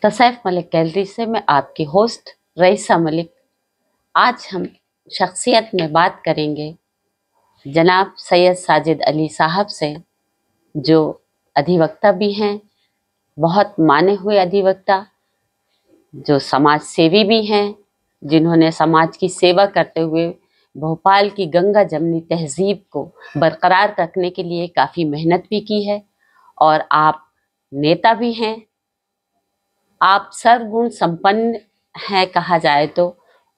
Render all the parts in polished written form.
तसैफ Malik gallery से मैं आपकी होस्ट रईसा मलिक। आज हम शख्सियत में बात करेंगे जनाब सैयद साजिद अली साहब से, जो अधिवक्ता भी हैं, बहुत माने हुए अधिवक्ता, जो समाज सेवी भी हैं, जिन्होंने समाज की सेवा करते हुए भोपाल की गंगा जमनी तहजीब को बरकरार रखने के लिए काफ़ी मेहनत भी की है। और आप नेता भी हैं, आप सर्वगुण संपन्न हैं कहा जाए तो।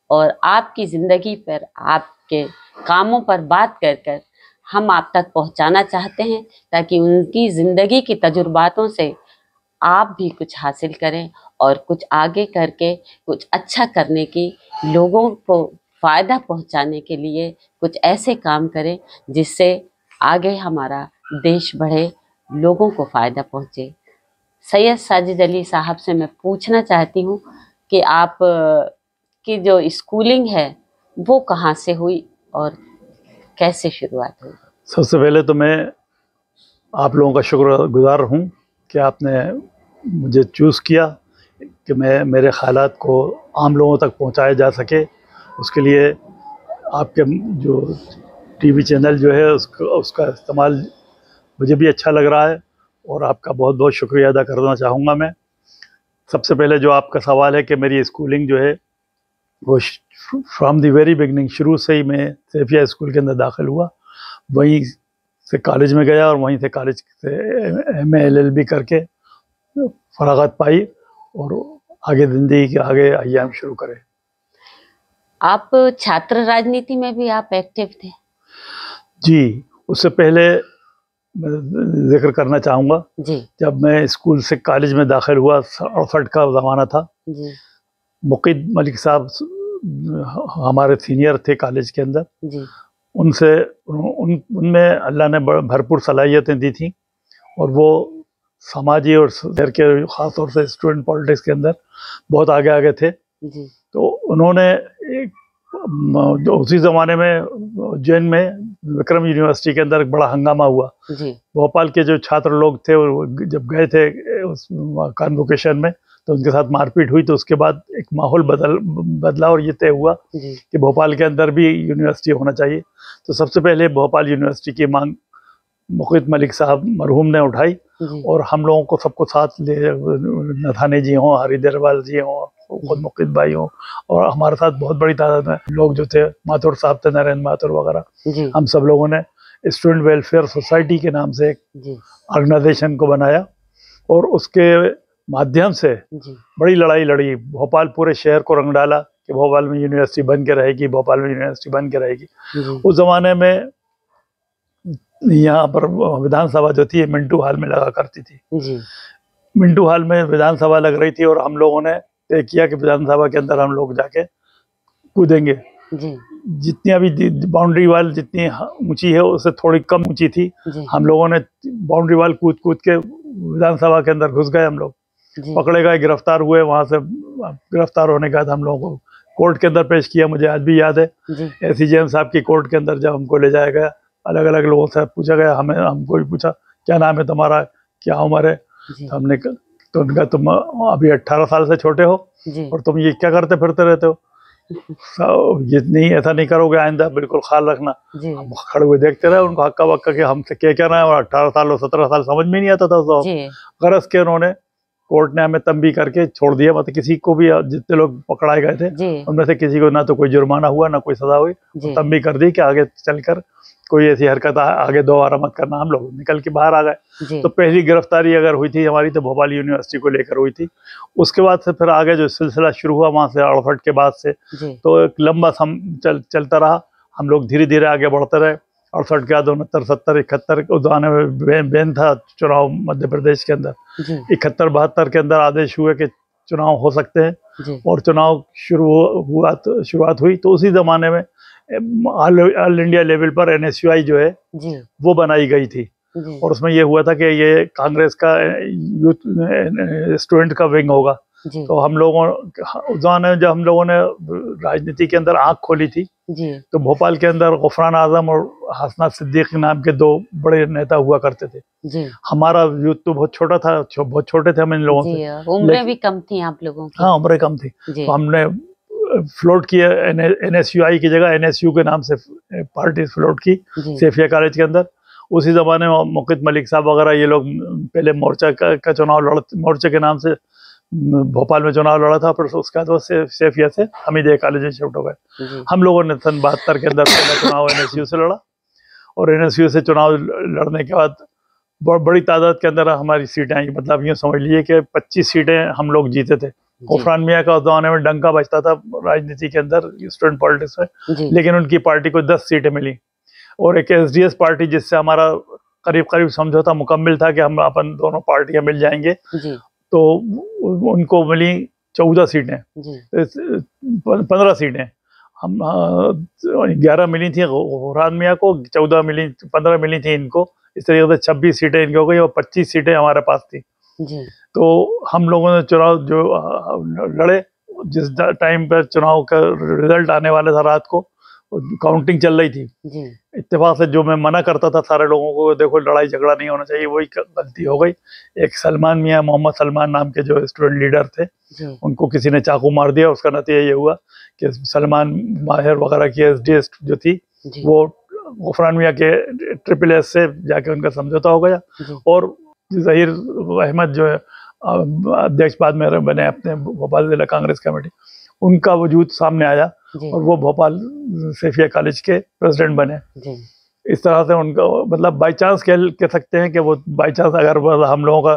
और आपकी ज़िंदगी पर, आपके कामों पर बात कर कर हम आप तक पहुंचाना चाहते हैं, ताकि उनकी ज़िंदगी की तजुर्बातों से आप भी कुछ हासिल करें और कुछ आगे करके कुछ अच्छा करने की, लोगों को फ़ायदा पहुंचाने के लिए कुछ ऐसे काम करें जिससे आगे हमारा देश बढ़े, लोगों को फ़ायदा पहुंचे। सैयद साजिद अली साहब से मैं पूछना चाहती हूँ कि आप की जो स्कूलिंग है वो कहाँ से हुई और कैसे शुरुआत हुई? सबसे पहले तो मैं आप लोगों का शुक्रगुजार हूँ कि आपने मुझे चूज़ किया कि मैं मेरे ख़यालात को आम लोगों तक पहुँचाया जा सके। उसके लिए आपके जो टीवी चैनल जो है उसका इस्तेमाल मुझे भी अच्छा लग रहा है और आपका बहुत बहुत शुक्रिया अदा करना चाहूँगा मैं। सबसे पहले जो आपका सवाल है कि मेरी स्कूलिंग जो है वो फ्रॉम द वेरी बिगनिंग, शुरू से ही मैं सैफिया स्कूल के अंदर दाखिल हुआ, वहीं से कॉलेज में गया और वहीं से कॉलेज से एमए एलएलबी करके फरागत पाई और आगे ज़िंदगी के आगे अय्याम शुरू करे। आप छात्र राजनीति में भी आप एक्टिव थे? जी, उससे पहले मैं जिक्र करना चाहूँगा, जब मैं स्कूल से कॉलेज में दाखिल हुआ 68 का ज़माना था जी। मुक़ीद मलिक साहब हमारे सीनियर थे कॉलेज के अंदर जी। उनमें अल्लाह ने भरपूर सलाहियतें दी थी और वो समाजी और शहर के ख़ास तौर से स्टूडेंट पॉलिटिक्स के अंदर बहुत आगे थे जी। तो उन्होंने जो उसी ज़माने में उज्जैन में विक्रम यूनिवर्सिटी के अंदर एक बड़ा हंगामा हुआ जी। भोपाल के जो छात्र लोग थे वो जब गए थे उस कॉन्वोकेशन में तो उनके साथ मारपीट हुई, तो उसके बाद एक माहौल बदला और ये तय हुआ कि भोपाल के अंदर भी यूनिवर्सिटी होना चाहिए। तो सबसे पहले भोपाल यूनिवर्सिटी की मांग मुक़ीद मलिक साहब मरहूम ने उठाई और हम लोगों को सबको साथ ले, नथानी जी हों, हरिदेरवाल जी हों, खुद मुक़ीद भाई हों, और हमारे साथ बहुत बड़ी तादाद में लोग जो थे, माथुर साहब थे, नरेंद्र माथुर वगैरह, हम सब लोगों ने स्टूडेंट वेलफेयर सोसाइटी के नाम से एक ऑर्गेनाइजेशन को बनाया और उसके माध्यम से बड़ी लड़ाई लड़ी, भोपाल पूरे शहर को रंग डाला कि भोपाल में यूनिवर्सिटी बन के रहेगी, भोपाल में यूनिवर्सिटी बन के रहेगी। उस ज़माने में यहाँ पर विधानसभा जो थी मिंटू हॉल में लगा करती थी जी। मिंटू हॉल में विधानसभा लग रही थी और हम लोगों ने तय किया कि विधानसभा के अंदर हम लोग जाके कूदेंगे जी। जितनी अभी बाउंड्री वाल जितनी ऊंची है उससे थोड़ी कम ऊंची थी, हम लोगों ने बाउंड्री वाल कूद कूद के विधानसभा के अंदर घुस गए। हम लोग पकड़े गए, गिरफ्तार हुए। वहाँ से गिरफ्तार होने के बाद हम लोगों को कोर्ट के अंदर पेश किया। मुझे आज भी याद है एसीजेएम साहब की कोर्ट के अंदर जब हमको ले जाया गया, अलग अलग लोगों से पूछा गया, हमको भी पूछा क्या नाम है तुम्हारा, क्या उम्र है, तो हमने तो उनका तुम अभी 18 साल से छोटे हो और तुम ये क्या करते फिरते रहते हो, ये नहीं, ऐसा नहीं करोगे आइंदा, बिल्कुल ख्याल रखना। हम खड़े हुए देखते रहे उनको हक्का बक्का के हमसे क्या रहे हैं, और 18 साल और 17 साल समझ में नहीं आता था तो गरज के उन्होंने कोर्ट ने हमें तंबी करके छोड़ दिया। मतलब किसी को भी, जितने लोग पकड़ाए गए थे उनमें से किसी को ना तो कोई जुर्माना हुआ ना कोई सजा हुई, तंबी कर दी कि आगे चलकर कोई ऐसी हरकत आगे दोबारा मत करना। हम लोग निकल के बाहर आ गए। तो पहली गिरफ्तारी अगर हुई थी हमारी तो भोपाल यूनिवर्सिटी को लेकर हुई थी। उसके बाद से फिर आगे जो सिलसिला शुरू हुआ वहाँ से 68 के बाद से तो एक लंबा चलता रहा। हम लोग धीरे धीरे आगे बढ़ते रहे। 68 के बाद 69, 70, 71 उस जमाने में बैन था चुनाव मध्य प्रदेश के अंदर। 71, 72 के अंदर आदेश हुए कि चुनाव हो सकते हैं और चुनाव शुरुआत हुई। तो उसी जमाने में ऑल इंडिया लेवल पर एनएसयूआई जो है वो बनाई गई थी और उसमें ये हुआ था कि ये कांग्रेस का यूथ स्टूडेंट का विंग होगा। तो हम लोगों उस जमाने में जब हम लोगों ने राजनीति के अंदर आंख खोली थी तो भोपाल के अंदर गफरान आजम और हसनात सिद्दीकी नाम के दो बड़े नेता हुआ करते थे। हमारा यूथ तो बहुत छोटा था, बहुत छोटे थे हम इन लोगों से, उम्रें भी कम थी आप लोगों की। हाँ, उम्रें कम थी। तो हमने फ्लोट किया NSUI की जगह NSU के नाम से पार्टी फ्लोट की सेफिया कॉलेज के अंदर। उसी जमाने में मुकित मलिक साहब वगैरह ये लोग पहले मोर्चा का चुनाव मोर्चे के नाम से भोपाल में चुनाव लड़ा था, फिर उसके बाद वो सेफिया से हमीदिया कॉलेज में शिफ्ट हो गए। हम लोगों ने सन 72 के अंदर पहला चुनाव NSU से लड़ा और NSU से चुनाव लड़ने के बाद बहुत बड़ी तादाद के अंदर हमारी सीटें आई। मतलब यूँ समझ लीजिए कि 25 सीटें हम लोग जीते थे। गफरान मियाँ का उस जमाने में डंका बजता था राजनीति के अंदर, स्टूडेंट पॉलिटिक्स में, लेकिन उनकी पार्टी को 10 सीटें मिली। और एक SDS पार्टी जिससे हमारा करीब करीब समझौता मुकम्मल था कि हम अपन दोनों पार्टियां मिल जाएंगे, तो उनको मिली 14 सीटें, 15 सीटें। हम 11 मिली थी गफरान मियाँ को, 14 मिली, 15 मिली थी इनको। इस तरीके से 26 सीटें इनकी हो गई और 25 सीटें हमारे पास थी। तो हम लोगों ने चुनाव जो लड़े, जिस टाइम पर चुनाव का रिजल्ट आने वाला था, रात को काउंटिंग चल रही थी। इत्तेफाक से जो मैं मना करता था सारे लोगों को, देखो लड़ाई झगड़ा नहीं होना चाहिए, वही गलती हो गई। एक सलमान मियाँ, मोहम्मद सलमान नाम के जो स्टूडेंट लीडर थे, उनको किसी ने चाकू मार दिया। उसका नतीजा ये हुआ कि सलमान माहिर वगैरह की SDS जो थी वो गफरान मियाँ के SSS से जाके उनका समझौता हो गया और ज़हीर अहमद जो है अध्यक्ष बाद में बने अपने भोपाल जिला कांग्रेस कमेटी, उनका वजूद सामने आया और वो भोपाल सेफिया कॉलेज के प्रेसिडेंट बने। इस तरह से उनका मतलब बाई चांस कह सकते हैं कि वो बाई चांस अगर हम लोगों का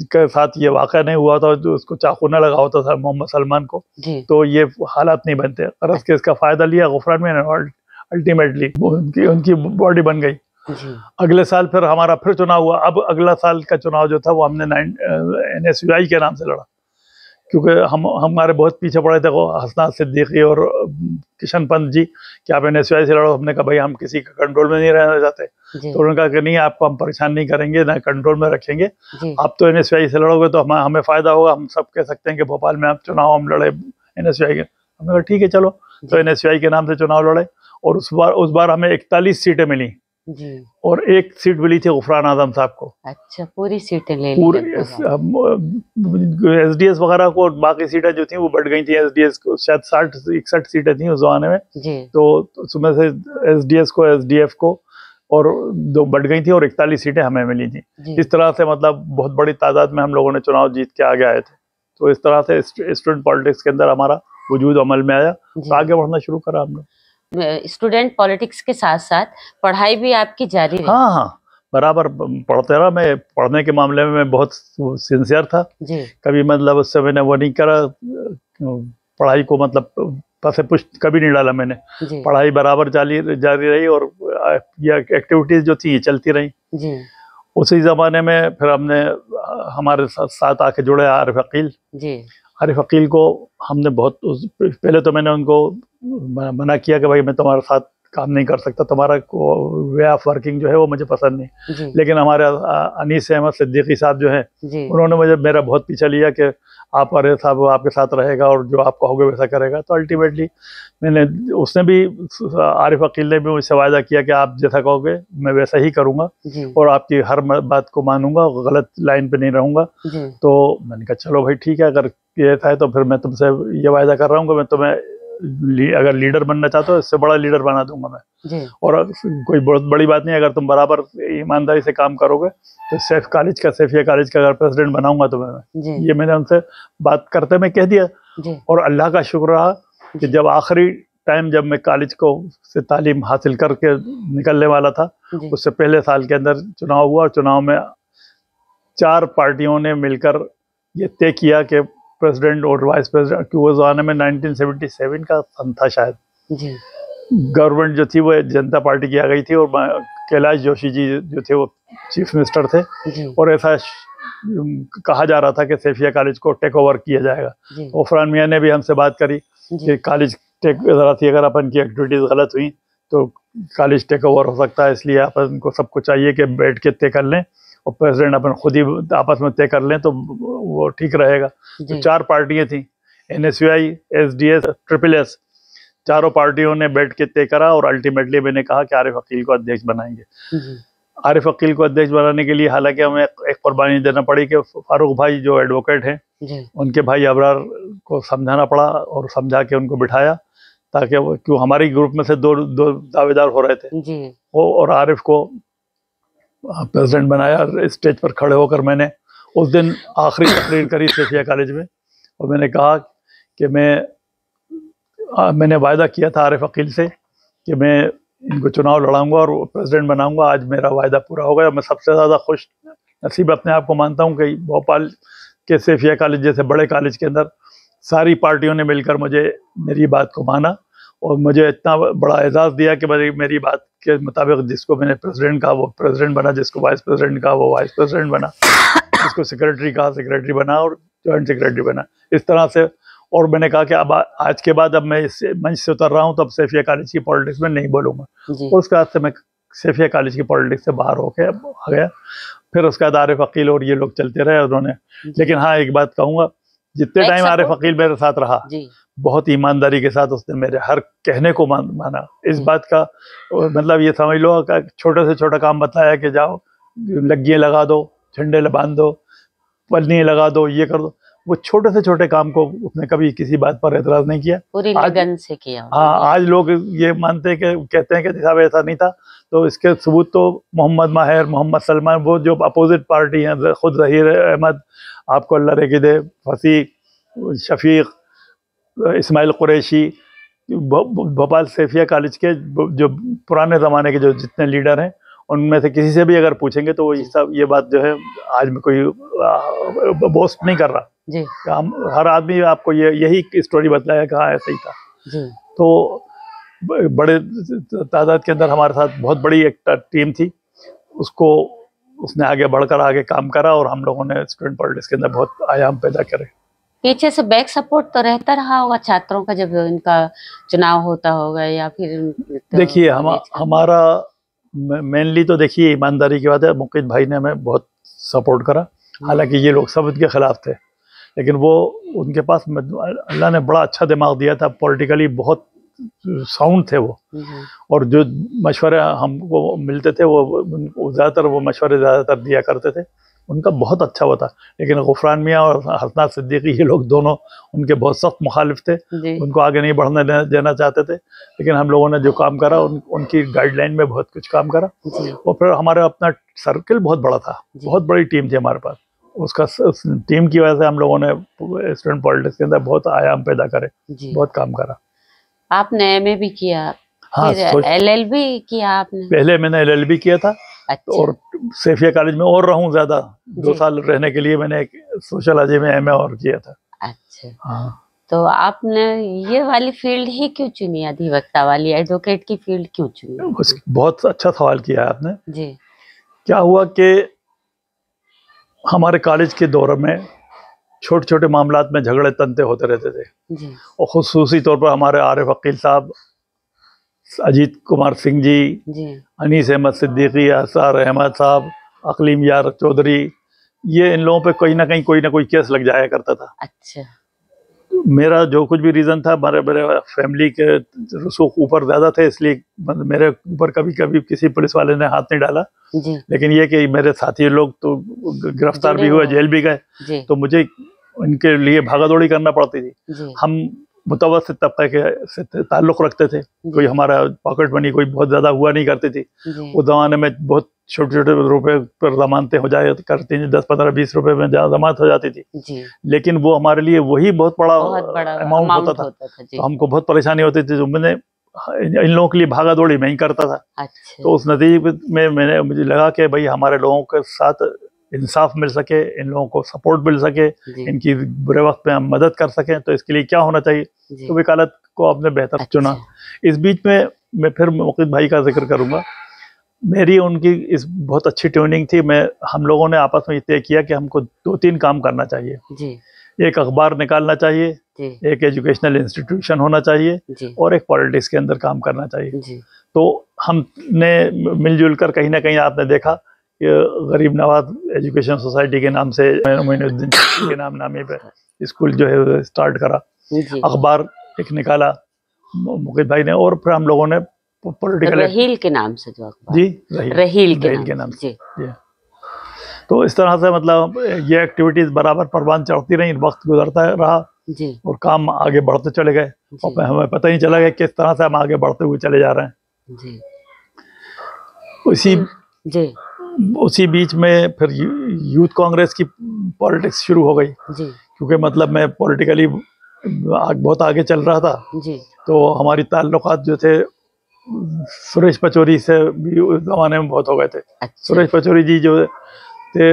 के साथ ये वाक़ा नहीं हुआ था, जो उसको चाकू न लगा होता था मोहम्मद सलमान को, तो ये हालात नहीं बनते। अरस के इसका फ़ायदा लिया गफरान में, अल्टीमेटली उनकी बॉडी बन गई। अगले साल फिर हमारा फिर चुनाव हुआ। अब अगला साल का चुनाव जो था वो हमने NSUI के नाम से लड़ा, क्योंकि हमारे बहुत पीछे पड़े थे हसनात सिद्दीकी और किशन पंत जी कि आप NSUI से लड़ो। हमने कहा भाई हम किसी का कंट्रोल में नहीं रहना चाहते। तो उन्होंने कहा कि नहीं, आपको हम परेशान नहीं करेंगे, ना कंट्रोल में रखेंगे। आप तो NSUI से लड़ोगे तो हमें फ़ायदा होगा। हम सब कह सकते हैं कि भोपाल में आप चुनाव हम लड़े NSUI के। हमने कहा ठीक है चलो, तो NSUI के नाम से चुनाव लड़े और उस बार हमें 41 सीटें मिली और 1 सीट मिली थी गफरान आजम साहब को। अच्छा, पूरी सीटें ले ली। SDS वगैरह को, बाकी सीटें जो थी वो बढ़ गई थी। SDS को शायद 60-61 सीटें थी उस जमाने में, तो उसमें से SDS को, SDF को और 2 बढ़ गई थी और 41 सीटें हमें मिली थी। इस तरह से मतलब बहुत बड़ी तादाद में हम लोगों ने चुनाव जीत के आगे आए थे। तो इस तरह से स्टूडेंट पॉलिटिक्स के अंदर हमारा वजूद अमल में आया, तो आगे बढ़ना शुरू करा हमने। स्टूडेंट पॉलिटिक्स के साथ साथ पढ़ाई भी आपकी जारी रही? हाँ, बराबर पढ़ते रहा। मैं पढ़ने के मामले में मैं बहुत सिंसियर था कभी, मतलब उससे मैंने वो नहीं करा, पढ़ाई को मतलब पसे पुष्ट कभी नहीं डाला मैंने। पढ़ाई बराबर जारी रही और ये एक्टिविटीज जो थी ये चलती रही। उसी जमाने में फिर हमने हमारे साथ आके जुड़े आरिफ अकील। आरिफ अकील को हमने बहुत पहले तो मैंने उनको मना किया कि भाई मैं तुम्हारे साथ काम नहीं कर सकता, तुम्हारा वे ऑफ वर्किंग जो है वो मुझे पसंद नहीं। लेकिन हमारे अनीस अहमद सिद्दीकी साहब जो हैं, उन्होंने मेरा बहुत पीछा लिया कि आप अरे साहब आपके साथ रहेगा और जो आप कहोगे वैसा करेगा। तो अल्टीमेटली उसने भी, आरिफ अकील ने भी मुझसे वायदा किया कि आप जैसा कहोगे मैं वैसा ही करूँगा और आपकी हर बात को मानूंगा, गलत लाइन पे नहीं रहूँगा। तो मैंने कहा चलो भाई ठीक है, अगर ये था तो फिर मैं तुमसे ये वायदा कर रहा हूँ कि मैं तुम्हें अगर लीडर बनना चाहते हो इससे बड़ा लीडर बना दूंगा मैं। और कोई बहुत बड़ी बात नहीं, अगर तुम बराबर ईमानदारी से काम करोगे तो सेफिया कॉलेज का अगर प्रेसिडेंट बनाऊंगा तो मैं, ये मैंने उनसे बात करते में कह दिया। और अल्लाह का शुक्र रहा कि जब आखिरी टाइम जब मैं कॉलेज को से तालीम हासिल करके निकलने वाला था, उससे पहले साल के अंदर चुनाव हुआ और चुनाव में 4 पार्टियों ने मिलकर ये तय किया कि प्रेसिडेंट और वाइस प्रेसिडेंट, कि वो ज़माने में 1977 का सन था शायद, गवर्नमेंट जो थी वो जनता पार्टी की आ गई थी और कैलाश जोशी जी जो थे वो चीफ मिनिस्टर थे और ऐसा कहा जा रहा था कि सेफिया कॉलेज को टेक ओवर किया जाएगा। गफरान मियाँ ने भी हमसे बात करी कि कॉलेज अगर अपन की एक्टिविटीज़ गलत हुई तो कॉलेज टेक ओवर हो सकता है, इसलिए अपन को सबको चाहिए कि बैठ के तय कर लें और प्रेसिडेंट अपन खुद ही आपस में तय कर लें तो वो ठीक रहेगा। तो 4 पार्टियां थी, NSUI, SDS, SSS, चारों पार्टियों ने बैठ के तय करा और अल्टीमेटली मैंने कहा कि आरिफ अकील को अध्यक्ष बनाएंगे। आरिफ अकील को अध्यक्ष बनाने के लिए हालांकि हमें एक कुर्बानी देना पड़ी कि फारूक भाई जो एडवोकेट हैं उनके भाई अबरार को समझाना पड़ा और समझा के उनको बिठाया, ताकि वो क्यों हमारी ग्रुप में से दो दावेदार हो रहे थे वो, और आरिफ को प्रेसिडेंट बनाया। स्टेज पर खड़े होकर मैंने उस दिन आखिरी तकरीर करी सैफिया कॉलेज में और मैंने कहा कि मैंने वायदा किया था आरिफ अकील से कि मैं इनको चुनाव लड़ाऊंगा और प्रेसिडेंट बनाऊंगा। आज मेरा वायदा पूरा हो गया। मैं सबसे ज़्यादा खुश नसीब अपने आप को मानता हूं कि भोपाल के सैफिया कॉलेज जैसे बड़े कॉलेज के अंदर सारी पार्टियों ने मिलकर मेरी बात को माना और मुझे इतना बड़ा एजाज़ दिया कि मेरी बात के मुताबिक जिसको मैंने प्रेसिडेंट कहा वो प्रेसिडेंट बना, जिसको वाइस प्रेसिडेंट कहा वो वाइस प्रेसिडेंट बना, जिसको सेक्रेटरी कहा सेक्रेटरी बना और जॉइंट सेक्रेटरी बना। इस तरह से और मैंने कहा कि अब आज के बाद अब मैं इस मंच से उतर रहा हूँ तो अब सैफिया कॉलेज की पॉलिटिक्स में नहीं बोलूँगा। और उसके बाद से मैं सैफिया कॉलेज की पॉलिटिक्स से बाहर होके आ गया। फिर उसके बाद आरिफ अकील और ये लोग चलते रहे उन्होंने। लेकिन हाँ, एक बात कहूँगा, जितने टाइम आरिफ अकील मेरे साथ रहा बहुत ईमानदारी के साथ उसने मेरे हर कहने को माना। इस बात का मतलब ये समझ लो कि छोटे से छोटा काम बताया कि जाओ लग्गियाँ लगा दो, झंडे बांध दो, पन्नी लगा दो, ये कर दो, वो छोटे से छोटे काम को उसने कभी किसी बात पर एतराज नहीं किया, पूरी लगन से किया। हाँ, आज लोग ये मानते हैं कि कहते हैं कि साहब ऐसा नहीं था, तो इसके सबूत तो मोहम्मद माहिर, मोहम्मद सलमान, वो जो अपोजिट पार्टी हैं, खुद ज़हीर अहमद, आपको अल्लाह रेखी दे, फसी, शफीक, इस्माइल कुरैशी, भोपाल सैफिया कॉलेज के जो पुराने ज़माने के जो जितने लीडर हैं उनमें से किसी से भी अगर पूछेंगे तो वो ये बात जो है, आज मैं कोई बोस्ट नहीं कर रहा जी, हम हर आदमी आपको यही स्टोरी बताया कि हाँ ऐसा ही था जी। तो बड़े तादाद के अंदर हमारे साथ बहुत बड़ी एक टीम थी, उसने आगे बढ़कर आगे काम करा और हम लोगों ने स्टूडेंट पॉलिटिक्स के अंदर बहुत आयाम पैदा करे। पीछे से बैक सपोर्ट तो रहता रहा होगा छात्रों का जब इनका चुनाव होता होगा, या फिर तो देखिए हमारा मेनली तो देखिए ईमानदारी की बात है, मुकीद भाई ने हमें बहुत सपोर्ट करा। हालांकि ये लोग सब उनके खिलाफ थे, लेकिन वो उनके पास अल्लाह ने बड़ा अच्छा दिमाग दिया था, पॉलिटिकली बहुत साउंड थे वो, और जो मशवरे हमको मिलते थे वो ज़्यादातर वो मशवरे ज़्यादातर दिया करते थे, उनका बहुत अच्छा हुआ था। लेकिन गुफरान मियाँ और हसनात सिद्दीकी ये लोग दोनों उनके बहुत सख्त मुखालिफ थे, उनको आगे नहीं बढ़ने देना चाहते थे। लेकिन हम लोगों ने जो काम करा उनकी गाइडलाइन में बहुत कुछ काम करा। और फिर हमारा अपना सर्कल बहुत बड़ा था, बहुत बड़ी टीम थी हमारे पास। उसका टीम की वजह से हम लोगों ने स्टूडेंट पॉलिटिक्स के अंदर बहुत आयाम पैदा करे, बहुत काम करा। आपने MA भी किया, हाँ, फिर LLB किया आपने? पहले मैंने LLB किया था। अच्छा। और सैफिया कॉलेज में और रहूं ज़्यादा 2 साल रहने के लिए मैंने एक सोशियोलॉजी में MA और किया था। अच्छा हाँ। तो आपने ये वाली फील्ड ही क्यों चुनी, अधिवक्ता वाली, एडवोकेट की फील्ड क्यों चुनी? बहुत अच्छा सवाल किया है आपने जी। क्या हुआ कि हमारे कॉलेज के दौर में छोटे छोटे मामलात में झगड़े तंते होते रहते थे जी। और खुसूसी तौर पर हमारे आरिफ अकील साहब, अजीत कुमार सिंह जी, अनीस अहमद सिद्दीकी, असार अहमद साहब, अकलीम यार चौधरी, ये इन लोगों पे कोई ना कोई केस लग जाया करता था। अच्छा। मेरा जो कुछ भी रीज़न था, मेरे फैमिली के रसूख ऊपर ज़्यादा थे, इसलिए मेरे ऊपर कभी कभी किसी पुलिस वाले ने हाथ नहीं डाला जी। लेकिन ये कि मेरे साथी लोग तो गिरफ्तार भी हुए, जेल भी गए, तो मुझे इनके लिए भागा दौड़ी करना पड़ती थी। हम मुतवस्सित तबके के से ताल्लुक़ रखते थे, कोई हमारा पॉकेट मनी कोई बहुत ज़्यादा हुआ नहीं करती थी। उस ज़माने में बहुत छोटे छोटे रुपए पर ज़मानतें हो जाया करती थी, 10, 15, 20 रुपए में ज़मानत हो जाती थी जी। लेकिन वो हमारे लिए वही बहुत बड़ा अमाउंट होता था, तो हमको बहुत परेशानी होती थी। तो मैंने इन लोगों के लिए भागा दौड़ी मैं ही करता था। अच्छा। तो उस नतीजे में मुझे लगा कि भाई हमारे लोगों के साथ इंसाफ मिल सके, इन लोगों को सपोर्ट मिल सके, इनकी बुरे वक्त में हम मदद कर सकें, तो इसके लिए क्या होना चाहिए, तो वकालत को आपने बेहतर चुना। इस बीच में मैं फिर मुकीद भाई का जिक्र करूंगा, मेरी उनकी इस बहुत अच्छी ट्यूनिंग थी। हम लोगों ने आपस में तय किया कि हमको 2-3 काम करना चाहिए जी। एक अखबार निकालना चाहिए, एक एजुकेशनल इंस्टीट्यूशन होना चाहिए, और एक पॉलिटिक्स के अंदर काम करना चाहिए जी। तो हमने मिलजुल कर कहीं ना कहीं आपने देखा ये गरीब नवाज एजुकेशन सोसाइटी के नाम से मोइनुद्दीन चिश्ती के नामे पे स्कूल जो है स्टार्ट करा। अखबार एक निकाला मुकेश भाई ने, और फिर हम लोगों ने पॉलिटिकल रहील के नाम से जो अखबार, जी रहील के नाम से। तो इस तरह से मतलब ये एक्टिविटीज बराबर परवान चढ़ती रही, वक्त गुजरता रहा जी, और काम आगे बढ़ते चले गए और हमें पता ही चला गया किस तरह से हम आगे बढ़ते हुए चले जा रहे हैं जी। उसी बीच में फिर यूथ कांग्रेस की पॉलिटिक्स शुरू हो गई जी, क्योंकि मतलब मैं पॉलिटिकली बहुत आगे चल रहा था जी। तो हमारी ताल्लुकात जो थे सुरेश पचौरी से भी उस जमाने में बहुत हो गए थे। अच्छा। सुरेश पचौरी जी जो थे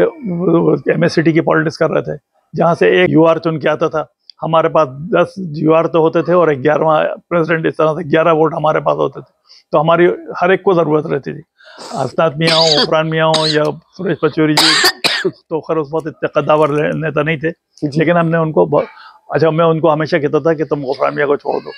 MSCT की पॉलिटिक्स कर रहे थे, जहाँ से एक यूआर चुन के आता था। हमारे पास 10 यूआर तो होते थे और 11वां प्रेसिडेंट, इस तरह से 11 वोट हमारे पास होते थे। तो हमारी हर एक को ज़रूरत रहती थी, हसनात मियाँ हो, उफरान मियाँ हो या सुरेश पचौरी जी, तो खैर उस वक्त इतने कद्दावर नेता नहीं थे, लेकिन हमने उनको अच्छा, मैं उनको हमेशा कहता था कि तुम गुफरान मियाँ को छोड़ दो,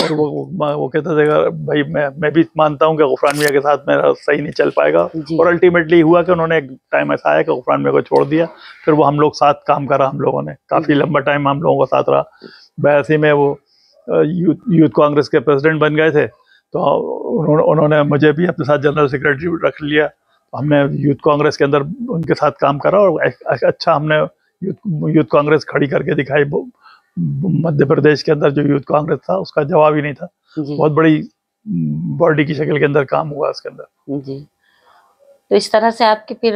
और वो कहते थे भाई मैं भी मानता हूँ कि गुफरान मियाँ के साथ मेरा सही नहीं चल पाएगा, और अल्टीमेटली हुआ कि उन्होंने एक टाइम ऐसा आया कि गुफरान मियाँ को छोड़ दिया। फिर वो हम लोग साथ काम करा, हम लोगों ने काफ़ी लंबा टाइम हम लोगों का साथ रहा। वैसे में वो यूथ कांग्रेस के प्रेसिडेंट बन गए थे, तो उन्होंने मुझे भी अपने साथ जनरल सेक्रेटरी रख लिया। हमने यूथ कांग्रेस के अंदर उनके साथ काम करा और अच्छा हमने यूथ कांग्रेस खड़ी करके दिखाई। मध्य प्रदेश के अंदर जो यूथ कांग्रेस था उसका जवाब ही नहीं था, बहुत बड़ी बॉडी की शक्ल के अंदर काम हुआ उसके अंदर जी। तो इस तरह से आपकी फिर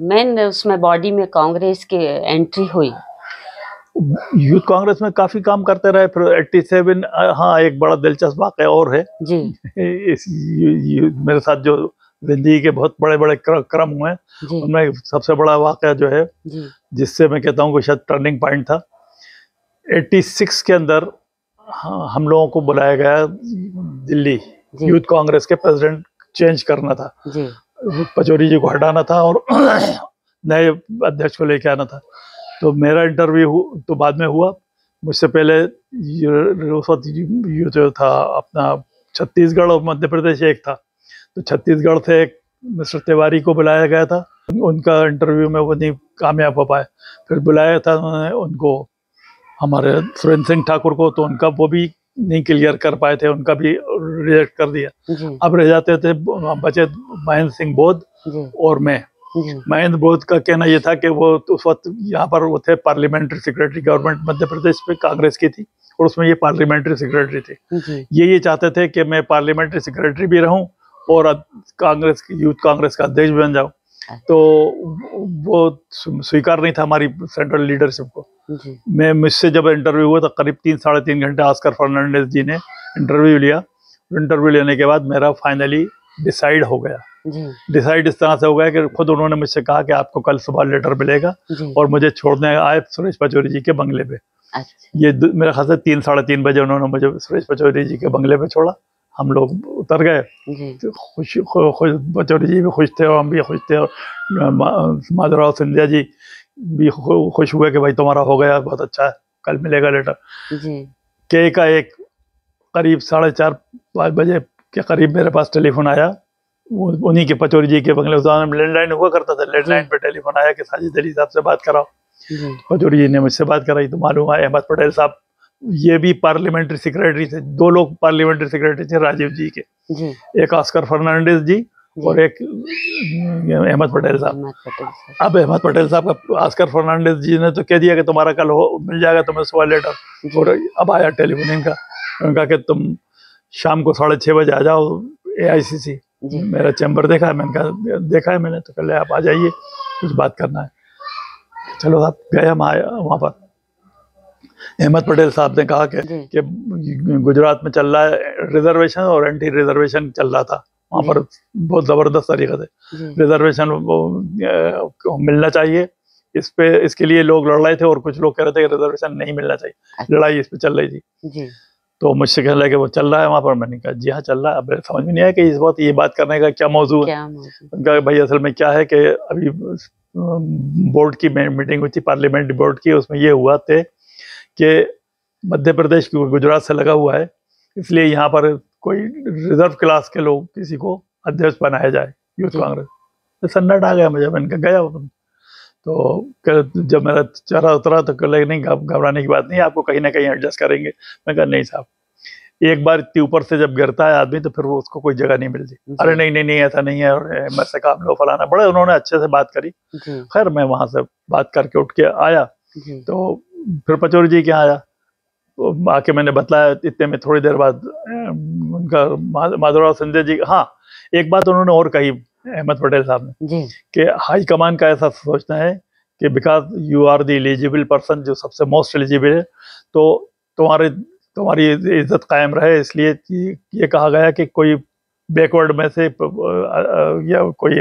मेन उसमें बॉडी में कांग्रेस की एंट्री हुई। यूथ कांग्रेस में काफी काम करते रहे। फिर 87 हाँ, एक बड़ा दिलचस्प वाक़या और है जी। मेरे साथ जो जिंदगी के बहुत बड़े बड़े क्रम हुए, उनमें सबसे बड़ा वाक़या जो है जिससे मैं कहता हूँ कि शायद टर्निंग पॉइंट था, 86 के अंदर हम लोगों को बुलाया गया दिल्ली। यूथ कांग्रेस के प्रेसिडेंट चेंज करना था, पचौरी जी को हटाना था और नए अध्यक्ष को लेके आना था। तो मेरा इंटरव्यू तो बाद में हुआ, मुझसे पहले उस वक्त जो था अपना छत्तीसगढ़ और मध्य प्रदेश एक था, तो छत्तीसगढ़ से एक मिस्टर तिवारी को बुलाया गया था। उनका इंटरव्यू में वो नहीं कामयाब हो पाए। फिर बुलाया था उन्होंने उनको हमारे सुरेंद्र सिंह ठाकुर को, तो उनका वो भी नहीं क्लियर कर पाए थे, उनका भी रिजेक्ट कर दिया। अब रह जाते थे बचे महेंद्र सिंह बोध और मैं। महेंद्र बोध का कहना ये था कि वो उस वक्त यहाँ पर वो थे parliamentary secretary, government Madhya Pradesh में कांग्रेस की थी और उसमें ये पार्लियामेंट्री सेक्रेटरी थे। ये चाहते थे कि मैं पार्लियामेंट्री सेक्रेटरी भी रहूं और कांग्रेस यूथ कांग्रेस का अध्यक्ष बन जाऊं। तो वो स्वीकार नहीं था हमारी सेंट्रल लीडरशिप को। मुझसे जब इंटरव्यू हुआ तो करीब 3-3.5 घंटे ऑस्कर फर्नांडिस जी ने इंटरव्यू लिया। इंटरव्यू लेने के बाद मेरा फाइनली डिसाइड हो गया। डिसाइड इस तरह से हो गया कि खुद उन्होंने मुझसे कहा कि आपको कल सुबह लेटर मिलेगा और मुझे छोड़ने आए सुरेश पचौरी जी के बंगले पे। ये मेरे ख्याल से 3-3:30 बजे उन्होंने मुझे सुरेश पचौरी जी के बंगले पे छोड़ा। हम लोग उतर गए, तो खुश पचौरी जी भी खुश थे और हम भी खुश थे, और माधवराव सिंधिया जी भी खुश हुए कि भाई तुम्हारा हो गया, बहुत अच्छा है, कल मिलेगा लेटर। के का एक करीब 4:30-5 बजे के करीब मेरे पास टेलीफोन आया, उन्हीं के पचौरी जी के बंगले, उस में लैंडलाइन हुआ करता था, लैंडलाइन पे टेलीफोन आया कि साजिद अली साहब से बात कराओ। पचौरी जी ने मुझसे बात कराई तो मालूम है अहमद पटेल साहब, ये भी पार्लियामेंट्री सेक्रेटरी थे। 2 लोग पार्लियामेंट्री सेक्रेटरी थे राजीव जी के, एक ऑस्कर फर्नांडिस जी और एक अहमद पटेल साहब। अब अहमद पटेल साहब का ऑस्कर फर्नांडिस जी ने तो कह दिया कि तुम्हारा कल मिल जाएगा तुम्हें सुबह लेटर। और अब आया टेलीफोन इनका, उनका कि तुम शाम को 6:30 बजे आ जाओ AICC। मेरा चैम्बर देखा है, मैंने कहा देखा है मैंने, तो कल आप आ जाइए, कुछ बात करना है। चलो आप गए, हम आए वहाँ पर। अहमद पटेल साहब ने कहा कि गुजरात में चल रहा है रिजर्वेशन और एंटी रिजर्वेशन चल रहा था वहाँ पर बहुत ज़बरदस्त तरीके से। रिजर्वेशन मिलना चाहिए, इसके लिए लोग लड़ रहे थे और कुछ लोग कह रहे थे कि रिजर्वेशन नहीं मिलना चाहिए। लड़ाई इस पे चल रही थी। तो मुझसे कहने लगे वो चल रहा है वहाँ पर। मैंने कहा जी हाँ चल रहा है। अब समझ में नहीं आया कि इस वक्त ये बात करने का क्या मौजू है। उनका भाई असल में क्या है कि अभी बोर्ड की मीटिंग हुई थी, पार्लियामेंट्री बोर्ड की, उसमें ये हुआ थे कि मध्य प्रदेश गुजरात से लगा हुआ है, इसलिए यहाँ पर कोई रिजर्व क्लास के लोग किसी को अध्यक्ष बनाया जाए यूथ कांग्रेस। सन्नाटा आ गया मुझे, मैंने कहा गया तुम तो। जब मेरा चेहरा उतरा तो कह नहीं घबराने की बात नहीं, आपको कहीं ना कहीं एडजस्ट करेंगे। मैं कहा नहीं साहब, एक बार इतनी ऊपर से जब गिरता है आदमी तो फिर वो उसको कोई जगह नहीं मिलती। अरे नहीं नहीं नहीं ऐसा नहीं है, और मैं से काम लो फलाना, बड़े उन्होंने अच्छे से बात करी। खैर मैं वहां से बात करके उठ के आया, तो फिर पचौरी जी के यहाँ आया, तो आके मैंने बताया। इतने में थोड़ी देर बाद उनका माधवराव सिंधिया जी, हाँ एक बात उन्होंने और कही अहमद पटेल साहब ने कि हाई कमान का ऐसा सोचना है कि because you are the eligible person, जो सबसे मोस्ट एलिजिबल है, तो तुम्हारी इज्जत कायम रहे, इसलिए ये कहा गया कि कोई बैकवर्ड में से या कोई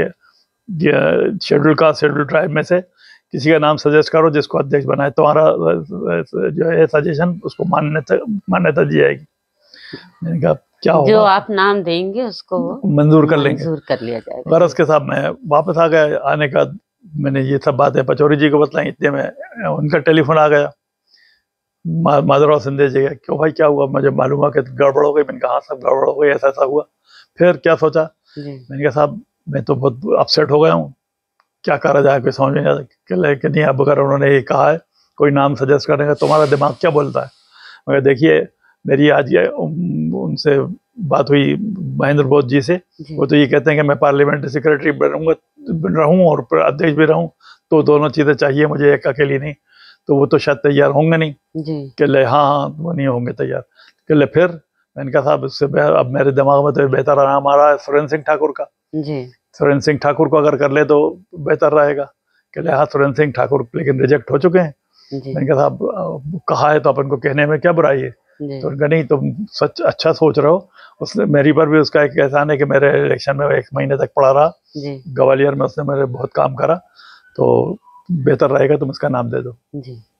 शेड्यूल कास्ट शेड्यूल ट्राइब में से किसी का नाम सजेस्ट करो जिसको अध्यक्ष बनाए, तुम्हारा जो है सजेशन उसको मान्यता दी जाएगी। मैंने कहा क्या होगा, जो आप नाम देंगे उसको मंजूर कर लेंगे, मंजूर कर लिया जाएगा। गरज के साथ मैं वापस आ गया। आने का मैंने ये सब बातें पचौरी जी को बताई, इतने में उनका टेलीफोन आ गया माधवराव सिंधिया जी का। क्यों भाई क्या हुआ? मुझे मालूम हुआ कि गड़बड़ हो गई। मैंने कहा हाँ सब गड़बड़ हो गई, ऐसा ऐसा हुआ। फिर क्या सोचा, मैंने कहा साहब मैं तो बहुत अपसेट हो गया हूँ, क्या करा जाए, कोई समझ नहीं आता कि नहीं। अब अगर उन्होंने ये कहा है कोई नाम सजेस्ट करने का, तुम्हारा दिमाग क्या बोलता है? मगर देखिए मेरी आज ये उनसे बात हुई महेंद्र बोध जी से, वो तो ये कहते हैं कि मैं पार्लियामेंट्री सेक्रेटरी रहूं और अध्यक्ष भी रहूं, तो दोनों चीज़ें चाहिए मुझे, एक अकेली नहीं। तो वो तो शायद तैयार होंगे नहीं। कह ले हाँ वो नहीं होंगे तैयार। कह ले फिर मैंने कहा साहब उससे अब मेरे दिमाग में तो बेहतर नाम आ रहा है सुरेंद्र सिंह ठाकुर का। सुरेंद्र सिंह ठाकुर को अगर कर ले तो बेहतर रहेगा। कह ले हाँ सुरेंद्र सिंह ठाकुर लेकिन रिजेक्ट हो चुके हैं। मैंने कहा साहब कहा है तो अपन को कहने में क्या बुराई है? तो उनका नहीं तुम सच अच्छा सोच रहे हो। उसने मेरी पर भी उसका एक एहसान है कि मेरे इलेक्शन में 1 महीने तक पड़ा रहा ग्वालियर में, उसने मेरे बहुत काम करा, तो बेहतर रहेगा तुम इसका नाम दे दो।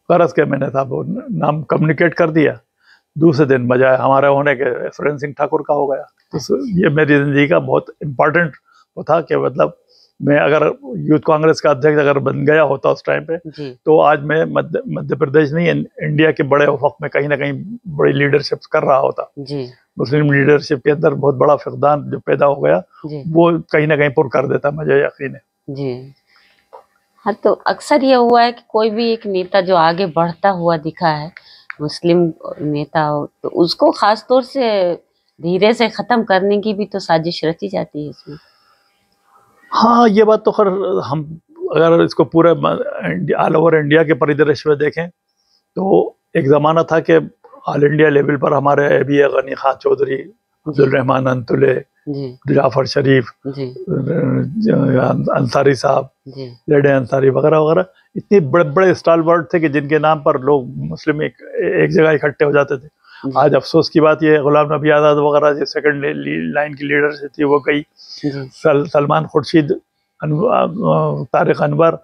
गरज के मैंने साहब नाम कम्युनिकेट कर दिया। दूसरे दिन बजाय हमारे होने के सुरेंद्र सिंह ठाकुर का हो गया। तो ये मेरी जिंदगी का बहुत इम्पोर्टेंट वो था कि मतलब मैं अगर यूथ कांग्रेस का अध्यक्ष अगर बन गया होता उस टाइम पे, तो आज मैं मध्य प्रदेश नहीं इंडिया के बड़े वक्त में कहीं ना कहीं बड़ी लीडरशिप कर रहा होता। मुस्लिम लीडरशिप के अंदर बहुत बड़ा फुकदान जो पैदा हो गया वो कहीं ना कहीं पुर कर देता, मुझे यकीन है। हाँ तो अक्सर ये हुआ है कि कोई भी एक नेता जो आगे बढ़ता हुआ दिखा है, मुस्लिम नेता हो, तो उसको खास तौर से धीरे से खत्म करने की भी तो साजिश रची जाती है इसमें। हाँ ये बात तो खैर हम अगर इसको पूरे ऑल ओवर इंडिया के परिदृश्य में देखें तो एक ज़माना था कि ऑल इंडिया लेवल पर हमारे अभी गनी खान चौधरी, अब्दुल रहमान अंतुले, जाफर शरीफ, अंसारी साहब, लेडे अंसारी वगैरह वगैरह इतने बड़े बड़े स्टालवर्ड थे कि जिनके नाम पर लोग मुस्लिम एक जगह इकट्ठे हो जाते थे। आज अफसोस की बात यह है गुलाम नबी आज़ाद वगैरह जो सेकंड लाइन की लीडरशिप थी वो गई। सलमान खुर्शीद, तारिक अनवर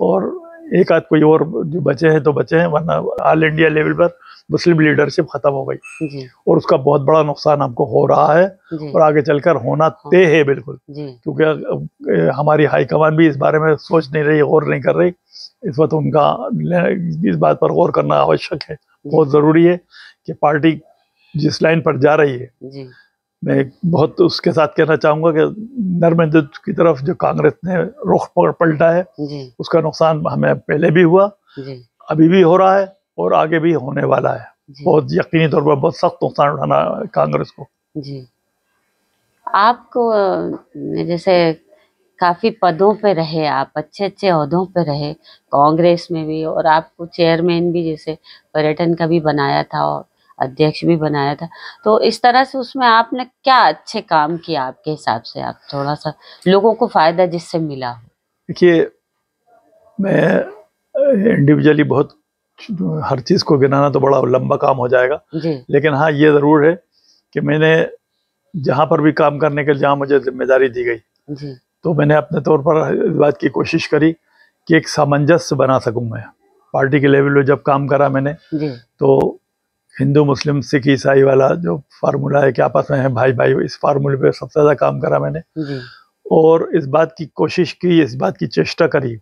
और एक आध कोई और जो बचे हैं तो बचे हैं, वरना ऑल इंडिया लेवल पर मुस्लिम लीडरशिप खत्म हो गई और उसका बहुत बड़ा नुकसान हमको हो रहा है और आगे चलकर होना तय है बिल्कुल। क्योंकि हमारी हाईकमान भी इस बारे में सोच नहीं रही, गौर नहीं कर रही। इस वक्त उनका इस बात पर गौर करना आवश्यक है, बहुत ज़रूरी है कि पार्टी जिस लाइन पर जा रही है, मैं बहुत उसके साथ कहना चाहूँगा कि नर्म हिंदुत्व की तरफ जो कांग्रेस ने रुख पलटा है उसका नुकसान हमें पहले भी हुआ, अभी भी हो रहा है और आगे भी होने वाला है। बहुत यकीनी तौर पर बहुत सख्त नुकसान उठाना कांग्रेस को। आपको जैसे काफी पदों पे रहे, आप अच्छे अच्छे ओहदों पे रहे कांग्रेस में भी, और आपको चेयरमैन भी जैसे पर्यटन का भी बनाया था और अध्यक्ष भी बनाया था, तो इस तरह से उसमें आपने क्या अच्छे काम किए आपके हिसाब से? आप थोड़ा सा लोगों को फायदा जिससे मिला हो। देखिए मैं इंडिविजुअली बहुत हर चीज़ को गिनाना तो बड़ा लंबा काम हो जाएगा, लेकिन हाँ ये ज़रूर है कि मैंने जहाँ पर भी काम करने के लिए जहाँ मुझे जिम्मेदारी दी गई तो मैंने अपने तौर पर इस बात की कोशिश करी कि एक सामंजस्य बना सकूँ। मैं पार्टी के लेवल पे जब काम करा मैंने तो हिंदू मुस्लिम सिख ईसाई वाला जो फार्मूला है कि आपस में है भाई भाई, इस फार्मूले पे सबसे ज़्यादा काम करा मैंने और इस बात की कोशिश की, इस बात की चेष्टा करी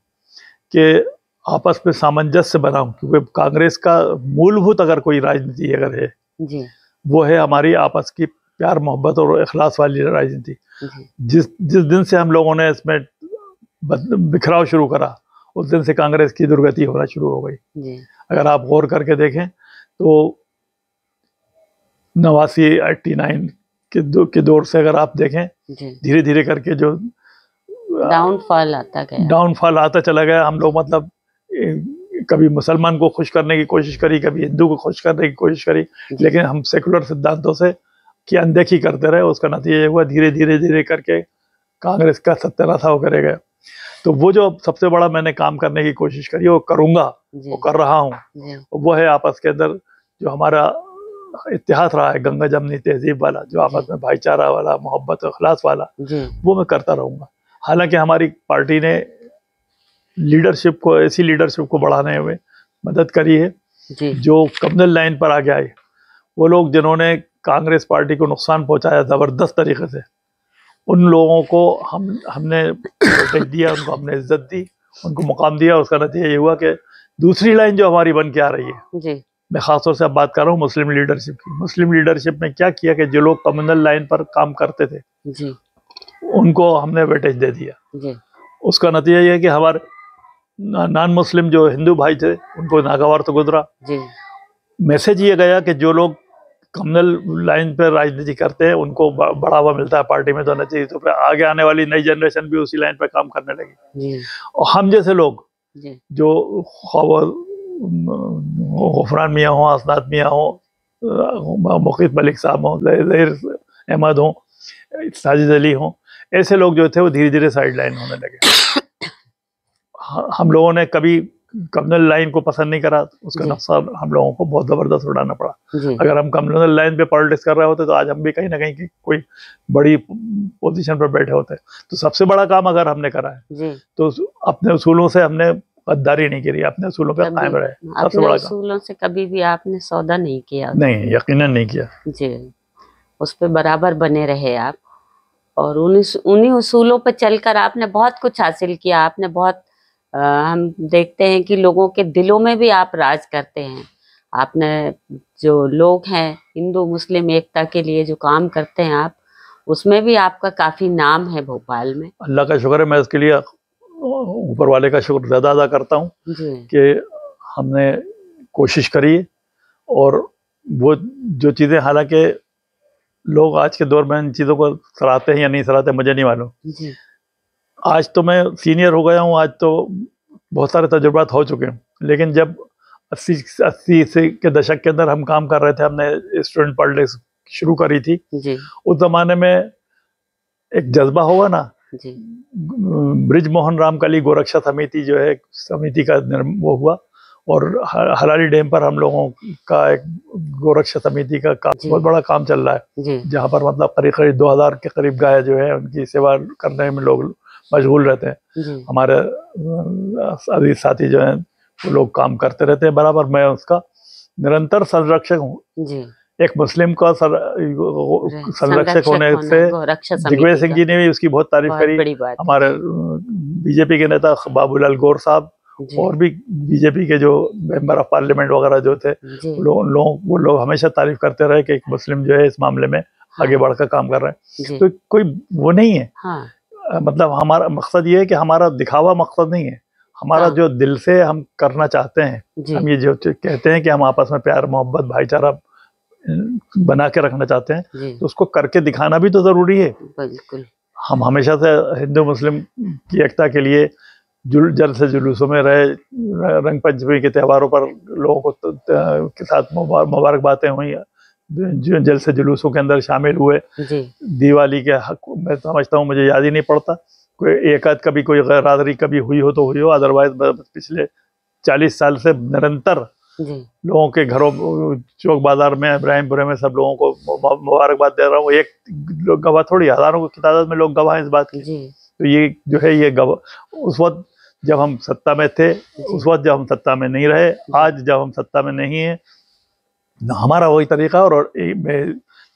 कि आपस में सामंजस्य बनाऊं। क्योंकि कांग्रेस का मूलभूत अगर कोई राजनीति अगर है वो है हमारी आपस की प्यार मोहब्बत और इखलास वाली राजनीति। जिस दिन से हम लोगों ने इसमें बिखराव शुरू करा, उस दिन से कांग्रेस की दुर्गति होना शुरू हो गई। अगर आप गौर करके देखें तो 89 के दौर से अगर आप देखें, धीरे धीरे करके जो डाउनफॉल आता चला गया। हम लोग मतलब कभी मुसलमान को खुश करने की कोशिश करी, कभी हिंदू को खुश करने की कोशिश करी, लेकिन हम सेकुलर सिद्धांतों से की अनदेखी करते रहे। उसका नतीजा ये हुआ, धीरे धीरे धीरे करके कांग्रेस का सत्यानाश होकर गया। तो वो जो सबसे बड़ा मैंने काम करने की कोशिश करी, वो करूंगा, वो कर रहा हूँ, वो है आपस के अंदर जो हमारा इतिहास रहा है, गंगा जमनी तहजीब वाला, जो आपस में भाईचारा वाला, मोहब्बत अखलास वाला, वो मैं करता रहूंगा। हालांकि हमारी पार्टी ने लीडरशिप को, ऐसी लीडरशिप को बढ़ाने में मदद करी है जो कम्युनल लाइन पर आगे आए। वो लोग जिन्होंने कांग्रेस पार्टी को नुकसान पहुंचाया जबरदस्त तरीके से, उन लोगों को हमने प्रोटेक्ट दिया, उनको हमने इज्जत दी, उनको मुकाम दिया। उसका नतीजा ये हुआ कि दूसरी लाइन जो हमारी बन के आ रही है, मैं खासतौर से अब बात कर रहा हूँ मुस्लिम लीडरशिप की। मुस्लिम लीडरशिप में क्या किया कि जो लोग कम्युनल लाइन पर काम करते थे उनको हमने वेटेज दे दिया। उसका नतीजा ये है कि हमारे नॉन मुस्लिम जो हिंदू भाई थे उनको नागवार तो गुजरा। मैसेज ये गया कि जो लोग कम्युनल लाइन पर राजनीति करते हैं उनको बढ़ावा मिलता है पार्टी में, तो होना चाहिए। तो फिर आगे आने वाली नई जनरेशन भी उसी लाइन पर काम करने लगी। और हम जैसे लोग जो गफरान मियाँ हो, असनाद मियाँ हो, मुकीत मलिक साहब हो, ज़हीर अहमद हो, साजिद अली हो, ऐसे लोग जो थे वो धीरे धीरे साइड लाइन होने लगे। हम लोगों ने कभी कम्युनल लाइन को पसंद नहीं करा, उसका नुकसान हम लोगों को बहुत जबरदस्त उठाना पड़ा। अगर हम कम्युनल लाइन पे पॉलिटिक्स कर रहे होते तो आज हम भी कहीं ना कहीं कोई बड़ी पोजीशन पर बैठे होते। तो सबसे बड़ा काम अगर हमने करा है तो अपने उसूलों से हमने गद्दारी नहीं करी, अपने उसूलों पे कायम रहे। सबसे बड़ा उसूलों से कभी भी आपने सौदा नहीं किया? नहीं, यकीनन नहीं किया जी, उस पे बराबर बने रहे आप, और उन्हीं उसूलों पर चलकर आपने बहुत कुछ हासिल किया। आपने बहुत हम देखते हैं कि लोगों के दिलों में भी आप राज करते हैं। आपने जो लोग हैं हिंदू मुस्लिम एकता के लिए जो काम करते हैं आप, उसमें भी आपका काफी नाम है भोपाल में। अल्लाह का शुक्र है, मैं उसके लिए ऊपर वाले का शुक्र ज़्यादा अदा करता हूँ कि हमने कोशिश करी। और वो जो चीज़ें, हालांकि लोग आज के दौर में इन चीज़ों को सराहते हैं या नहीं सराहते मुझे नहीं मालूम। आज तो मैं सीनियर हो गया हूँ, आज तो बहुत सारे तजुर्बात हो चुके हैं, लेकिन जब 80 के दशक के अंदर हम काम कर रहे थे, हमने स्टूडेंट पॉलिटिक्स शुरू करी थी, उस जमाने में एक जज्बा होगा ना, ब्रिज मोहन रामकली गोरक्षा समिति जो है समिति का वो हुआ, और हलाली डैम पर हम लोगों का एक गोरक्षा समिति का बहुत बड़ा काम चल रहा है, जहाँ पर मतलब करीब 2000 के करीब गाय जो है उनकी सेवा करने में लोग मशगूल रहते हैं। हमारे अभी साथी जो हैं वो लोग काम करते रहते हैं बराबर। मैं उसका निरंतर संरक्षक हूँ। एक मुस्लिम का संरक्षक होने से दिग्विजय सिंह जी ने भी उसकी बहुत तारीफ करी। हमारे बीजेपी के नेता बाबूलाल गौर साहब और भी बीजेपी के जो मेंबर ऑफ पार्लियामेंट वगैरह जो थे वो लोग हमेशा तारीफ करते रहे कि एक मुस्लिम जो है इस मामले में आगे बढ़कर काम कर रहे हैं। तो कोई वो नहीं है। मतलब हमारा मकसद ये है कि हमारा दिखावा मकसद नहीं है, हमारा जो दिल से हम करना चाहते हैं, हम ये जो कहते हैं कि हम आपस में प्यार मोहब्बत भाईचारा बना के रखना चाहते हैं, तो उसको करके दिखाना भी तो जरूरी है। बिल्कुल। हम हमेशा से हिंदू मुस्लिम की एकता के लिए जल से जुलूसों में रहे, रंग पंचमी के त्योहारों पर लोगों को के साथ मुबारकबादें हुई, जल से जुलूसों के अंदर शामिल हुए। दिवाली के हक मैं समझता हूँ, मुझे याद ही नहीं पड़ता कोई एक आध कभी कोई गैरहाजिरी कभी हुई हो तो हुई हो, अदरवाइज पिछले 40 साल से निरंतर लोगों के घरों चौक बाजार में इब्राहिमपुरे में सब लोगों को मुबारकबाद दे रहा हूँ। एक लोग गवाह थोड़ी, हजारों की तादाद में लोग गवाह हैं इस बात की। तो ये जो है ये गवाह उस वक्त जब हम सत्ता में थे, उस वक्त जब हम सत्ता में नहीं रहे, आज जब हम सत्ता में नहीं है, हमारा वही तरीका। और मैं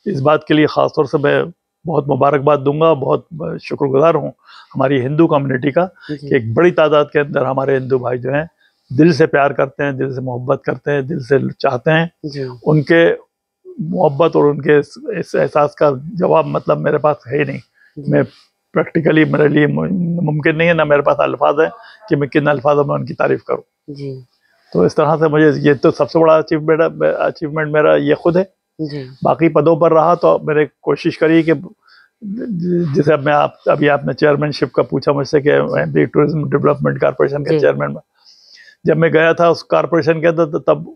इस बात के लिए ख़ासतौर से मैं बहुत मुबारकबाद दूंगा, बहुत शुक्रगुजार हूँ हमारी हिंदू कम्युनिटी का कि एक बड़ी तादाद के अंदर हमारे हिंदू भाई जो हैं दिल से प्यार करते हैं, दिल से मोहब्बत करते हैं, दिल से चाहते हैं। उनके मोहब्बत और उनके इस एहसास का जवाब मतलब मेरे पास है ही नहीं। मैं प्रैक्टिकली मेरे लिए मुमकिन नहीं है, ना मेरे पास अल्फाज है कि मैं किन अल्फाजों में उनकी तारीफ करूं जी। तो इस तरह से मुझे ये तो सबसे बड़ा अचीवमेंट मेरा ये खुद है जी। बाकी पदों पर रहा तो मैंने कोशिश करी कि जैसे अब मैं अभी आपने चेयरमैनशिप का पूछा मुझसे कि एमपी टूरिज्म डेवलपमेंट कॉर्पोरेशन के चेयरमैन में जब मैं गया था उस कॉर्पोरेशन के अंदर तब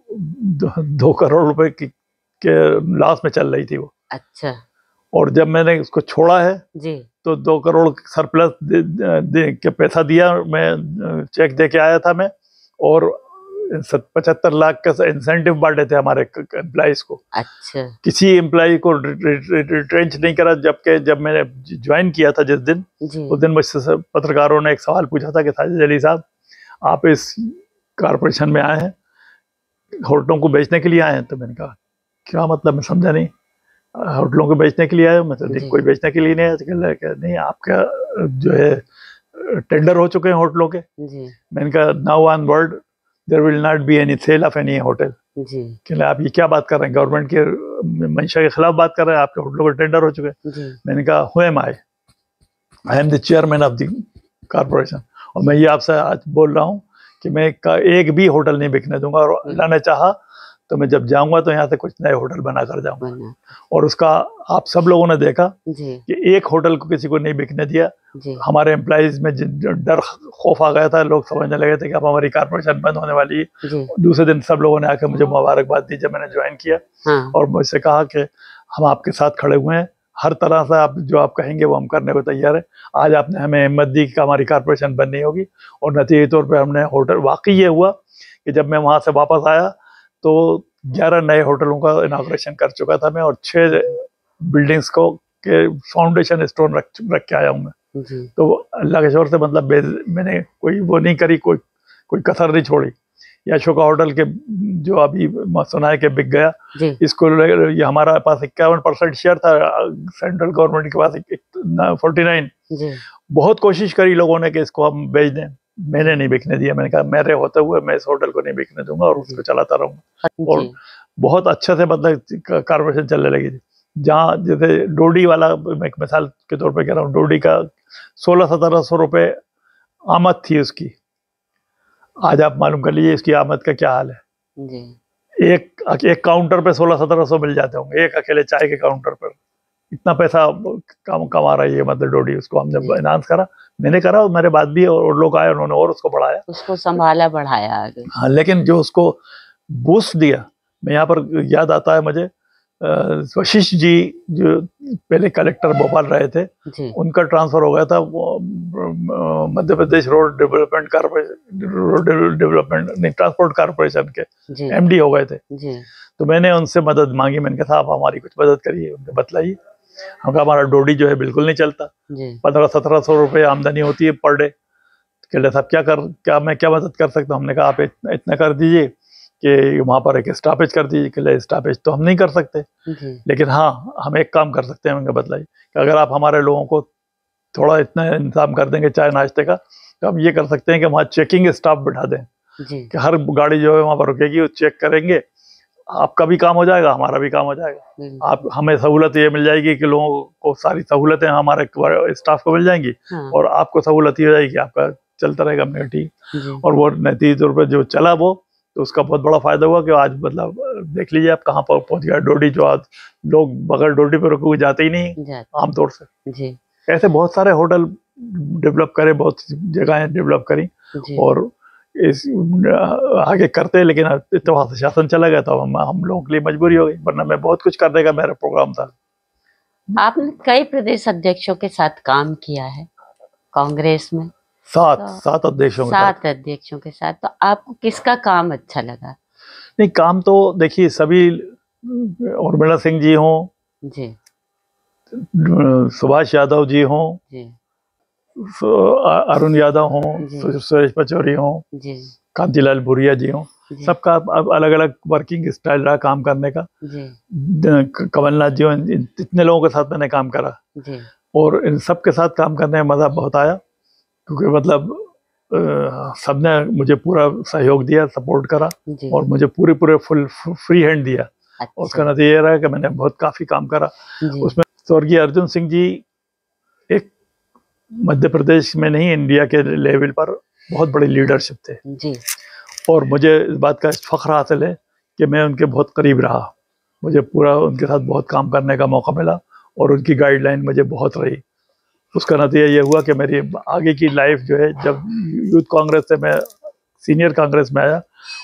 2 करोड़ रुपए के लॉस में चल रही थी वो। अच्छा। और जब मैंने उसको छोड़ा है जी। तो 2 करोड़ सरप्लस दे के पैसा दिया, मैं चेक दे के आया था मैं, और 75 लाख का इंसेंटिव बांटे थे हमारे एम्प्लॉइज को। अच्छा। किसी एम्प्लॉय को रिट्रेंच नहीं करा, जबकि जब मैंने ज्वाइन किया था जिस दिन उस दिन मुझसे पत्रकारों ने एक सवाल पूछा था कि साजिद अली साहब आप इस कॉर्पोरेशन में आए हैं होटलों को बेचने के लिए आए हैं? तो मैंने कहा क्या मतलब, मैं समझा नहीं। होटलों को बेचने के लिए आए हो? मतलब कोई बेचने के लिए नहीं है। तो नहीं आपका जो है टेंडर हो चुके हैं होटलों के। मैंने कहा now onward there will not be any sale of any hotel. कि आप ये क्या बात कर रहे हैं, गवर्नमेंट के मंशा के खिलाफ बात कर रहे हैं, आपके होटलों के टेंडर हो चुके हैं। मैंने कहा who am I am the chairman of the corporation, और मैं ये आपसे आज बोल रहा हूँ कि मैं एक भी होटल नहीं बिकने दूंगा, और अल्लाह ने चाहा तो मैं जब जाऊंगा तो यहाँ से कुछ नए होटल बना कर जाऊंगा। और उसका आप सब लोगों ने देखा कि एक होटल को किसी को नहीं बिकने दिया। हमारे एम्प्लॉइज में डर खौफ आ गया था, लोग समझने लगे थे कि अब हमारी कॉर्पोरेशन बंद होने वाली है। दूसरे दिन सब लोगों ने आकर मुझे मुबारकबाद दी जब मैंने ज्वाइन किया, और मुझसे कहा कि हम आपके साथ खड़े हुए हैं, हर तरह से आप जो आप कहेंगे वो हम करने को तैयार है। आज आपने हमें हिम्मत दी कि हमारी कॉर्पोरेशन बंद नहीं होगी, और नतीजे तौर पर हमने होटल, वाकई ये हुआ कि जब मैं वहाँ से वापस आया तो 11 नए होटलों का इनॉग्रेशन कर चुका था मैं, और 6 बिल्डिंग्स को के फाउंडेशन स्टोन रख के आया हूँ मैं। तो अल्लाह के शोर से मतलब मैंने कोई वो नहीं करी, कोई कसर नहीं छोड़ी। या अशोका होटल के जो अभी सुना है कि बिक गया, इसको ये हमारा पास 51% शेयर था, सेंट्रल गवर्नमेंट के पास 49। बहुत कोशिश करी लोगों ने कि इसको हम बेच दें, मैंने नहीं बिकने दिया। मैंने कहा मेरे होते हुए मैं इस होटल को नहीं बिकने दूंगा और उसको चलाता रहूंगा। और बहुत अच्छे से मतलब कॉर्पोरेशन चलने लगी थी। जहाँ जैसे डोडी वाला, मैं एक मिसाल के तौर पे कह रहा हूँ, डोडी का 1600-1700 रुपये आमद थी उसकी। आज आप मालूम कर लीजिए इसकी आमद का क्या हाल है। एक काउंटर पे 1600-1700 मिल जाते होंगे, एक अकेले चाय के काउंटर पर। इतना पैसा कमा रही है मतलब डोडी। उसको हमने एनहांस करा, मैंने करा, और मेरे बाद भी और लोग आए, उन्होंने और उसको बढ़ाया, उसको संभाला, बढ़ाया आगे। हाँ, लेकिन जो उसको बूस्ट दिया, मैं यहाँ पर याद आता है मुझे वशिष्ठ जी जो पहले कलेक्टर भोपाल रहे थे, उनका ट्रांसफर हो गया था मध्य प्रदेश रोड डेवलपमेंट नहीं, ट्रांसपोर्ट कॉर्पोरेशन के एमडी हो गए थे। तो मैंने उनसे मदद मांगी, मैंने कहा आप हमारी कुछ मदद करिए। उनने बतलाई, हम कहा हमारा डोडी जो है बिल्कुल नहीं चलता, 1500-1700 रुपये आमदनी होती है पर डे। कहले साहब मैं क्या मदद कर सकता हूँ? हमने कहा आप इतना कर दीजिए कि वहाँ पर एक स्टॉपेज कर दीजिए। कहले स्टॉपेज तो हम नहीं कर सकते, लेकिन हाँ हम एक काम कर सकते हैं। मैंने बतलाई कि अगर आप हमारे लोगों को थोड़ा इतना इंतजाम कर देंगे चाय नाश्ते का, तो हम ये कर सकते हैं कि वहाँ चेकिंग स्टाफ बिठा दें कि हर गाड़ी जो है वहाँ पर रुकेगी, वो चेक करेंगे। आपका भी काम हो जाएगा, हमारा भी काम हो जाएगा। आप हमें सहूलत ये मिल जाएगी कि लोगों को सारी सहूलतें हमारे स्टाफ को मिल जाएंगी, और आपको सहूलत ये हो जाएगी, आपका चलता रहेगा। हमने ठीक। और वो नतीजे तौर पर जो चला वो, तो उसका बहुत बड़ा फायदा हुआ कि आज मतलब देख लीजिए आप कहाँ पर पहुंच गया डोडी। जो आज लोग बगैर डोडी पर रुके हुए जाते ही नहीं आमतौर से। ऐसे बहुत सारे होटल डेवलप करे, बहुत जगहें डेवलप करी, और इस आगे करते, लेकिन इतना से शासन चला गया तो हम लोगों के लिए मजबूरी हो गई, वरना मैं बहुत कुछ करने का मेरा प्रोग्राम था। आपने कई प्रदेश अध्यक्षों के साथ काम किया है कांग्रेस में, 7 अध्यक्षों के साथ। तो आपको किसका काम अच्छा लगा? नहीं, काम तो देखिए सभी, उर्मिला सिंह जी हों जी, सुभाष यादव जी हों, अरुण यादव हों, सुरेश पचौरी हों, कांतिलाल भूरिया जी हों, सबका अलग अलग वर्किंग स्टाइल रहा काम करने का। कमलनाथ जी हों, इतने लोगों के साथ मैंने काम करा, और इन सब के साथ काम करने में मज़ा बहुत आया, क्योंकि मतलब सबने मुझे पूरा सहयोग दिया, सपोर्ट करा, और मुझे पूरे फुल फ्री हैंड दिया। अच्छा। उसका नतीजा ये रहा कि मैंने बहुत काफ़ी काम करा। उसमें स्वर्गीय अर्जुन सिंह जी एक मध्य प्रदेश में नहीं, इंडिया के लेवल पर बहुत बड़ी लीडरशिप थे जी। और मुझे इस बात का फख्र हासिल है कि मैं उनके बहुत करीब रहा। मुझे पूरा उनके साथ बहुत काम करने का मौका मिला और उनकी गाइडलाइन मुझे बहुत रही। उसका नतीजा ये हुआ कि मेरी आगे की लाइफ जो है, जब यूथ कांग्रेस से मैं सीनियर कांग्रेस में आया,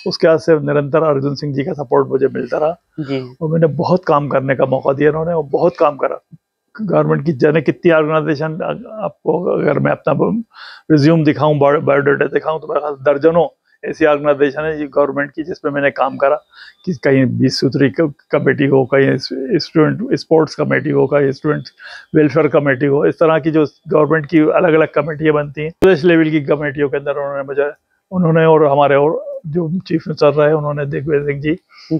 उसके बाद से निरंतर अर्जुन सिंह जी का सपोर्ट मुझे मिलता रहा जी। और मैंने बहुत काम करने का मौका दिया उन्होंने, और बहुत काम करा। गवर्नमेंट की जाने कितनी ऑर्गेनाइजेशन, आपको अगर मैं अपना रिज्यूम दिखाऊं, बायोडाटा दिखाऊं, तो मेरे ख्याल दर्जनों ऐसी ऑर्गेनाइजेशन है गवर्नमेंट की जिसमें मैंने काम करा, कि कहीं 20 सूत्री कमेटी हो, कहीं स्टूडेंट स्पोर्ट्स कमेटी हो, कहीं स्टूडेंट वेलफेयर कमेटी हो। इस तरह की जो गवर्नमेंट की अलग अलग कमेटियाँ बनती हैं, प्रदेश लेवल की कमेटियों के अंदर उन्होंने और हमारे और जो चीफ मिनिस्टर रहे उन्होंने, दिग्विजय सिंह जी,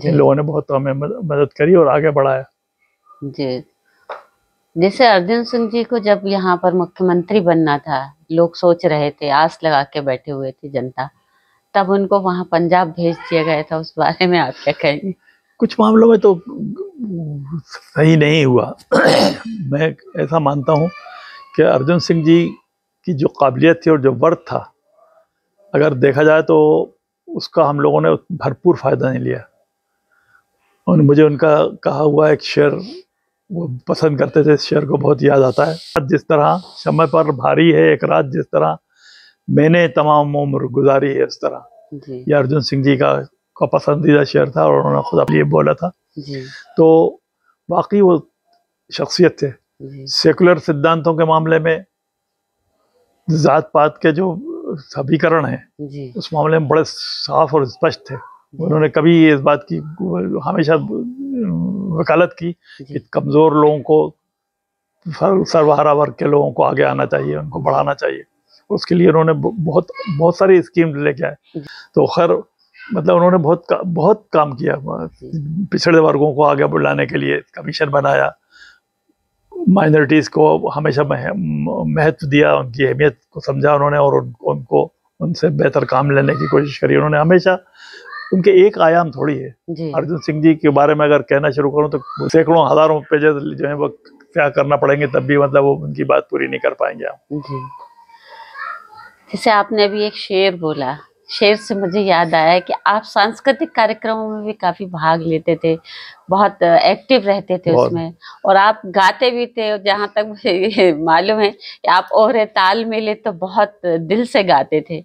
इन लोगों ने बहुत हमें मदद करी और आगे बढ़ाया जी। जैसे अर्जुन सिंह जी को जब यहाँ पर मुख्यमंत्री बनना था, लोग सोच रहे थे, आस लगा के बैठे हुए थे जनता, तब उनको वहाँ पंजाब भेज दिया गया था, उस बारे में आप क्या कहेंगे? कुछ मामलों में तो सही नहीं हुआ। मैं ऐसा मानता हूँ कि अर्जुन सिंह जी की जो काबिलियत थी और जो वर्थ था, अगर देखा जाए तो उसका हम लोगों ने भरपूर फायदा नहीं लिया। और मुझे उनका कहा हुआ एक शेर वो पसंद करते थे, इस शेर को बहुत याद आता है। जिस तरह समय पर भारी है एक रात, जिस तरह मैंने तमाम उम्र गुजारी है, इस तरह। ये अर्जुन सिंह जी का पसंदीदा शेर था और उन्होंने खुद अपने लिए बोला था जी। तो वाकई वो शख्सियत थे। सेकुलर सिद्धांतों के मामले में, जात पात के जो समीकरण है उस मामले में बड़े साफ और स्पष्ट थे। उन्होंने कभी इस बात की हमेशा वकालत की कि कमजोर लोगों को, सर्वहारा वर्ग के लोगों को आगे आना चाहिए, उनको बढ़ाना चाहिए। उसके लिए उन्होंने बहुत सारी स्कीम लेके आए। तो खैर मतलब उन्होंने बहुत काम किया, पिछड़े वर्गों को आगे बढ़ाने के लिए कमीशन बनाया, माइनॉरिटीज़ को हमेशा महत्व दिया, उनकी अहमियत को समझा उन्होंने और उनको उनसे बेहतर काम लेने की कोशिश करी उन्होंने हमेशा। उनके एक आयाम थोड़ी है। अर्जुन सिंह जी के बारे में अगर कहना शुरू करूं तो सैकड़ों हजारों पेजेस जो है वो क्या करना पड़ेंगे, तब भी मतलब वो उनकी बात पूरी नहीं कर पाएंगे आप जी। जैसे आपने अभी एक शेर बोला, शेर से मुझे याद आया कि आप सांस्कृतिक कार्यक्रमों में भी काफी भाग लेते थे, बहुत एक्टिव रहते थे उसमें, और आप गाते भी थे। जहाँ तक मुझे मालूम है कि आप और ताल मेले तो बहुत दिल से गाते थे।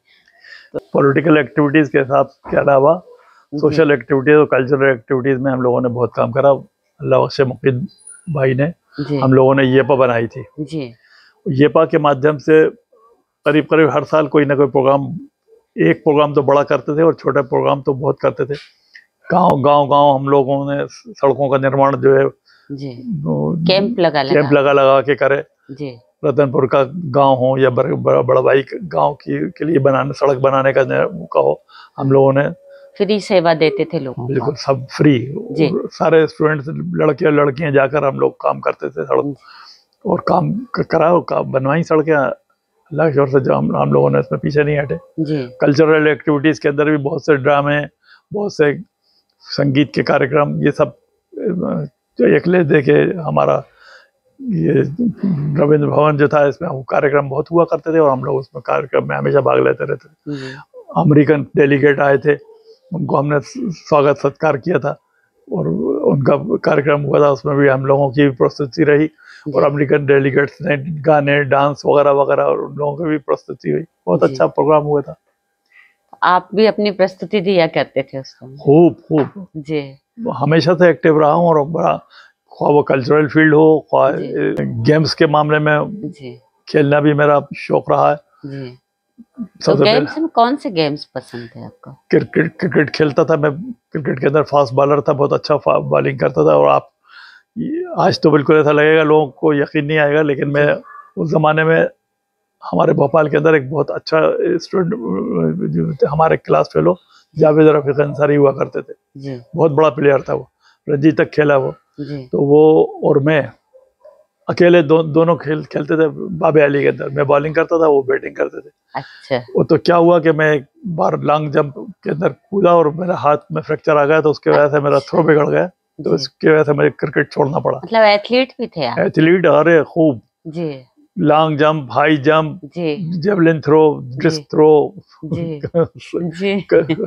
पॉलिटिकल एक्टिविटीज के साथ के अलावा सोशल एक्टिविटीज और कल्चरल एक्टिविटीज में हम लोगों ने बहुत काम करा। अल्लाह से मुकीद भाई ने, हम लोगों ने येपा बनाई थी जी। येपा के माध्यम से करीब करीब हर साल कोई ना कोई प्रोग्राम, एक प्रोग्राम तो बड़ा करते थे और छोटे प्रोग्राम तो बहुत करते थे। गांव हम लोगों ने सड़कों का निर्माण जो है जी, कैंप लगा के करे जी। रतनपुर का गांव हो या बड़वाई गांव के लिए सड़क बनाने का हो, हम लोगों ने फ्री सेवा देते थे लोगों को, बिल्कुल सब फ्री। सारे स्टूडेंट्स, लड़के और लड़कियां जाकर हम लोग काम करते थे सड़क, और काम करा और बनवाई सड़कें। अल्लाह की ओर से हम लोगों ने इसमें पीछे नहीं हटे। कल्चरल एक्टिविटीज़ के अंदर भी बहुत से ड्रामे, बहुत से संगीत के कार्यक्रम, ये सब जो एकले देखे हमारा ये रविंद्र भवन जो था, इसमें वो कार्यक्रम बहुत हुआ करते थे और हम लोग उसमें कार्यक्रम में हमेशा भाग लेते रहते थे। अमेरिकन डेलीगेट आए थे, उनको हमने स्वागत सत्कार किया था और उनका कार्यक्रम हुआ था, उसमें भी हम लोगों की प्रस्तुति रही और अमेरिकन डेलीगेट्स ने गाने, डांस वगैरह वगैरह, और उन लोगों की भी प्रस्तुति हुई। बहुत अच्छा प्रोग्राम हुआ था। आप भी अपनी प्रस्तुति दिया करते थे उस समय? खूब जी, हमेशा से एक्टिव रहा हूँ और बड़ा, ख्वाह वो कल्चरल फील्ड हो, ख्वाह गेम्स के मामले में खेलना भी मेरा शौक रहा है जी। तो गेम्स में कौन से गेम्स पसंद है आपको? क्रिकेट खेलता था मैं। क्रिकेट के अंदर फास्ट बॉलर था, बहुत अच्छा बॉलिंग करता था। और आप आज तो बिल्कुल ऐसा लगेगा, लोगों को यकीन नहीं आएगा, लेकिन मैं उस जमाने में हमारे भोपाल के अंदर एक बहुत अच्छा स्टूडेंट, हमारे क्लास फेलो जावेद रफीक अंसारी हुआ करते थे, बहुत बड़ा प्लेयर था वो, रणजी तक खेला वो। तो वो और मैं अकेले दोनों खेलते थे बाबे अली के अंदर। मैं बॉलिंग करता था, वो बैटिंग करते थे। अच्छा। वो तो क्या हुआ कि मैं एक बार लॉन्ग जंप के अंदर कूदा और मेरा हाथ में फ्रैक्चर आ गया, तो उसके वजह से मेरा थ्रो बिगड़ गया, तो इसकी वजह से मुझे क्रिकेट छोड़ना पड़ा। मतलब एथलीट भी थे आप? एथलीट, अरे खूब जी। Long jump, high jump, javelin throw, disc throw,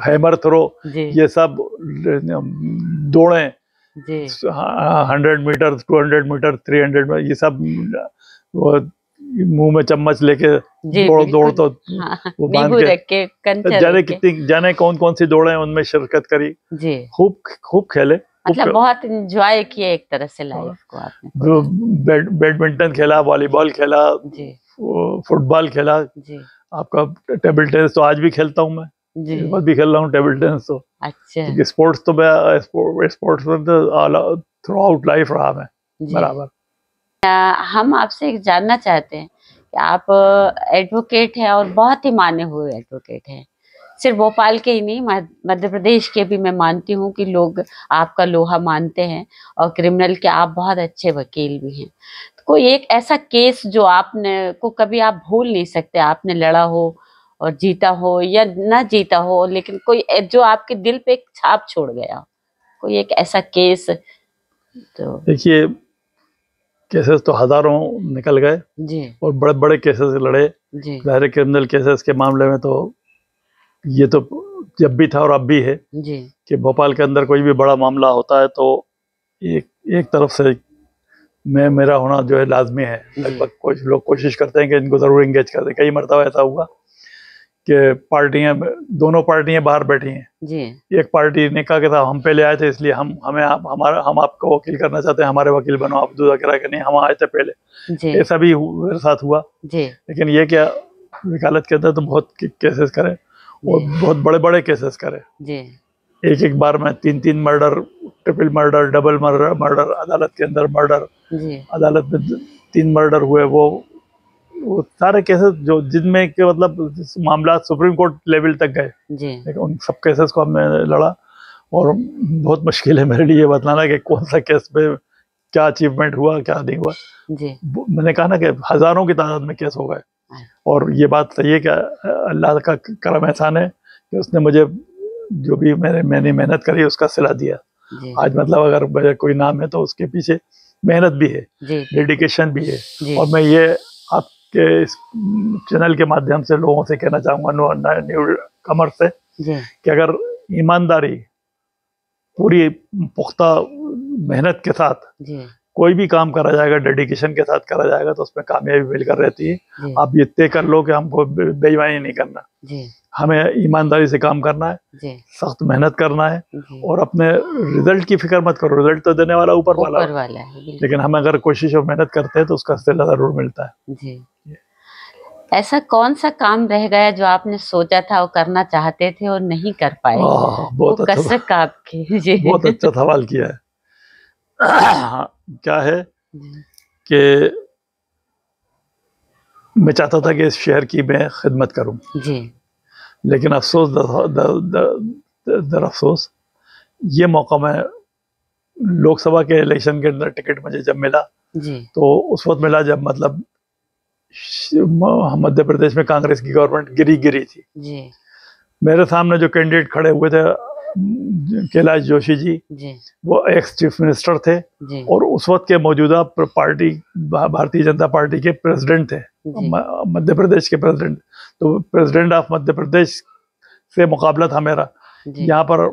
hammer throw, ये सब दौड़े, 100 मीटर, 200 मीटर, 300 मीटर, ये सब वो मुंह में चम्मच लेके दौड़ तो वो बांध के जाने कौन कौन सी दौड़े उनमें शिरकत करी, खूब खेले, मतलब बहुत एंजॉय किया एक तरह से लाइफ को आपने। बैडमिंटन खेला, वॉलीबॉल खेला, फुटबॉल खेला, आपका टेबल टेनिस तो आज भी खेलता हूँ मैं, इस बार भी खेल रहा हूँ टेबल टेनिस। तो अच्छा, स्पोर्ट्स तो मैं स्पोर्ट्स में तो थ्रू आउट लाइफ रहा मैं बराबर। हम आपसे एक जानना चाहते हैं कि आप एडवोकेट हैं और बहुत ही माने हुए एडवोकेट हैं, सिर्फ भोपाल के ही नहीं, मध्य प्रदेश के भी मैं मानती हूँ कि लोग आपका लोहा मानते हैं, और क्रिमिनल के आप बहुत अच्छे वकील भी हैं। तो कोई एक ऐसा केस जो आपने को कभी आप भूल नहीं सकते, आपने लड़ा हो और जीता हो या ना जीता हो, लेकिन कोई जो आपके दिल पे एक छाप छोड़ गया, कोई एक ऐसा केस? तो देखिए, केसेस तो हजारों निकल गए जी, और बड़े बड़े केसेस लड़े जी। क्रिमिनल केसेस के मामले में तो ये तो जब भी था और अब भी है जी, कि भोपाल के अंदर कोई भी बड़ा मामला होता है तो एक तरफ से मेरा होना जो है लाजमी है। लगभग कुछ लोग कोशिश करते हैं कि इनको जरूर एंगेज कर दें। कई मरतबा ऐसा हुआ कि दोनों पार्टियां बाहर बैठी हैं जी। एक पार्टी ने कहा कि साहब हम पहले आए थे इसलिए हम आपको वकील करना चाहते हैं, हमारे वकील बनो। आप दूसरा कह रहा कि नहीं हम आए थे पहले। ऐसा भी मेरे साथ हुआ जी। लेकिन ये क्या वकालत के अंदर तो बहुत केसेस करे और बहुत बड़े बड़े केसेस करे जी। एक बार में 3 murder, triple murder, double murder अदालत के अंदर मर्डर, अदालत में 3 मर्डर हुए। वो सारे केसेस जो जिनमें के मतलब मामला सुप्रीम कोर्ट लेवल तक गए लेकिन उन सब केसेस को हमने लड़ा। और बहुत मुश्किल है मेरे लिए ये बताना कि कौन सा केस पे क्या अचीवमेंट हुआ क्या नहीं हुआ जी। मैंने कहा ना कि हजारों की तादाद में केस हो गए। और ये बात सही है कि अल्लाह का करम एहसान है कि उसने मुझे जो भी मैंने मेहनत करी उसका सिला दिया। आज मतलब अगर मेरा कोई नाम है तो उसके पीछे मेहनत भी है, डेडिकेशन भी है। और मैं ये आपके इस चैनल के माध्यम से लोगों से कहना चाहूँगा, न्यू कमर से, कि अगर ईमानदारी, पूरी पुख्ता मेहनत के साथ कोई भी काम करा जाएगा, डेडिकेशन के साथ करा जाएगा तो उसमें कामयाबी मिलकर रहती है। आप ये तय कर लो कि हमको बेईमानी नहीं करना, हमें ईमानदारी से काम करना है, सख्त मेहनत करना है और अपने रिजल्ट की फिक्र मत करो। रिजल्ट तो देने वाला ऊपर वाला है, लेकिन हम अगर कोशिश और मेहनत करते हैं तो उसका सिला जरूर मिलता है जी। ऐसा कौन सा काम रह गया जो आपने सोचा था वो करना चाहते थे और नहीं कर पाए? बहुत अच्छा, आपकी जी। बहुत अच्छा सवाल किया है। क्या है कि मैं चाहता था कि इस शहर की मैं खिदमत करूं जी। लेकिन अफसोस दर अफसोस ये मौका मैं लोकसभा के इलेक्शन के अंदर टिकट मुझे जब मिला जी। तो उस वक्त मिला जब मतलब मध्य प्रदेश में कांग्रेस की गवर्नमेंट गिरी थी जी। मेरे सामने जो कैंडिडेट खड़े हुए थे कैलाश जोशी जी, वो एक्स चीफ मिनिस्टर थे और उस वक्त के मौजूदा पार्टी भारतीय जनता पार्टी के प्रेसिडेंट थे, मध्य प्रदेश के प्रेसिडेंट। तो प्रेसिडेंट ऑफ मध्य प्रदेश से मुकाबला था मेरा। यहाँ पर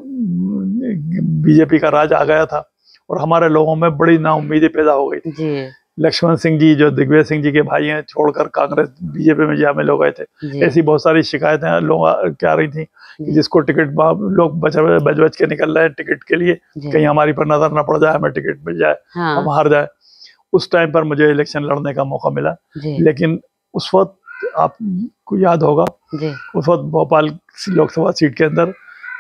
बीजेपी का राज आ गया था और हमारे लोगों में बड़ी नाउम्मीदी पैदा हो गई थी। लक्ष्मण सिंह जी जो दिग्विजय सिंह जी के भाई हैं छोड़कर कांग्रेस बीजेपी में शामिल हो गए थे। ऐसी बहुत सारी शिकायतें लोग क्या आ रही थी कि जिसको टिकट लोग बच के निकल रहे हैं टिकट के लिए, कहीं हमारी पर नजर न पड़ जाए, हमें टिकट मिल जाए, हम हार जाए। उस टाइम पर मुझे इलेक्शन लड़ने का मौका मिला। लेकिन उस वक्त आपको याद होगा उस वक्त भोपाल लोकसभा सीट के अंदर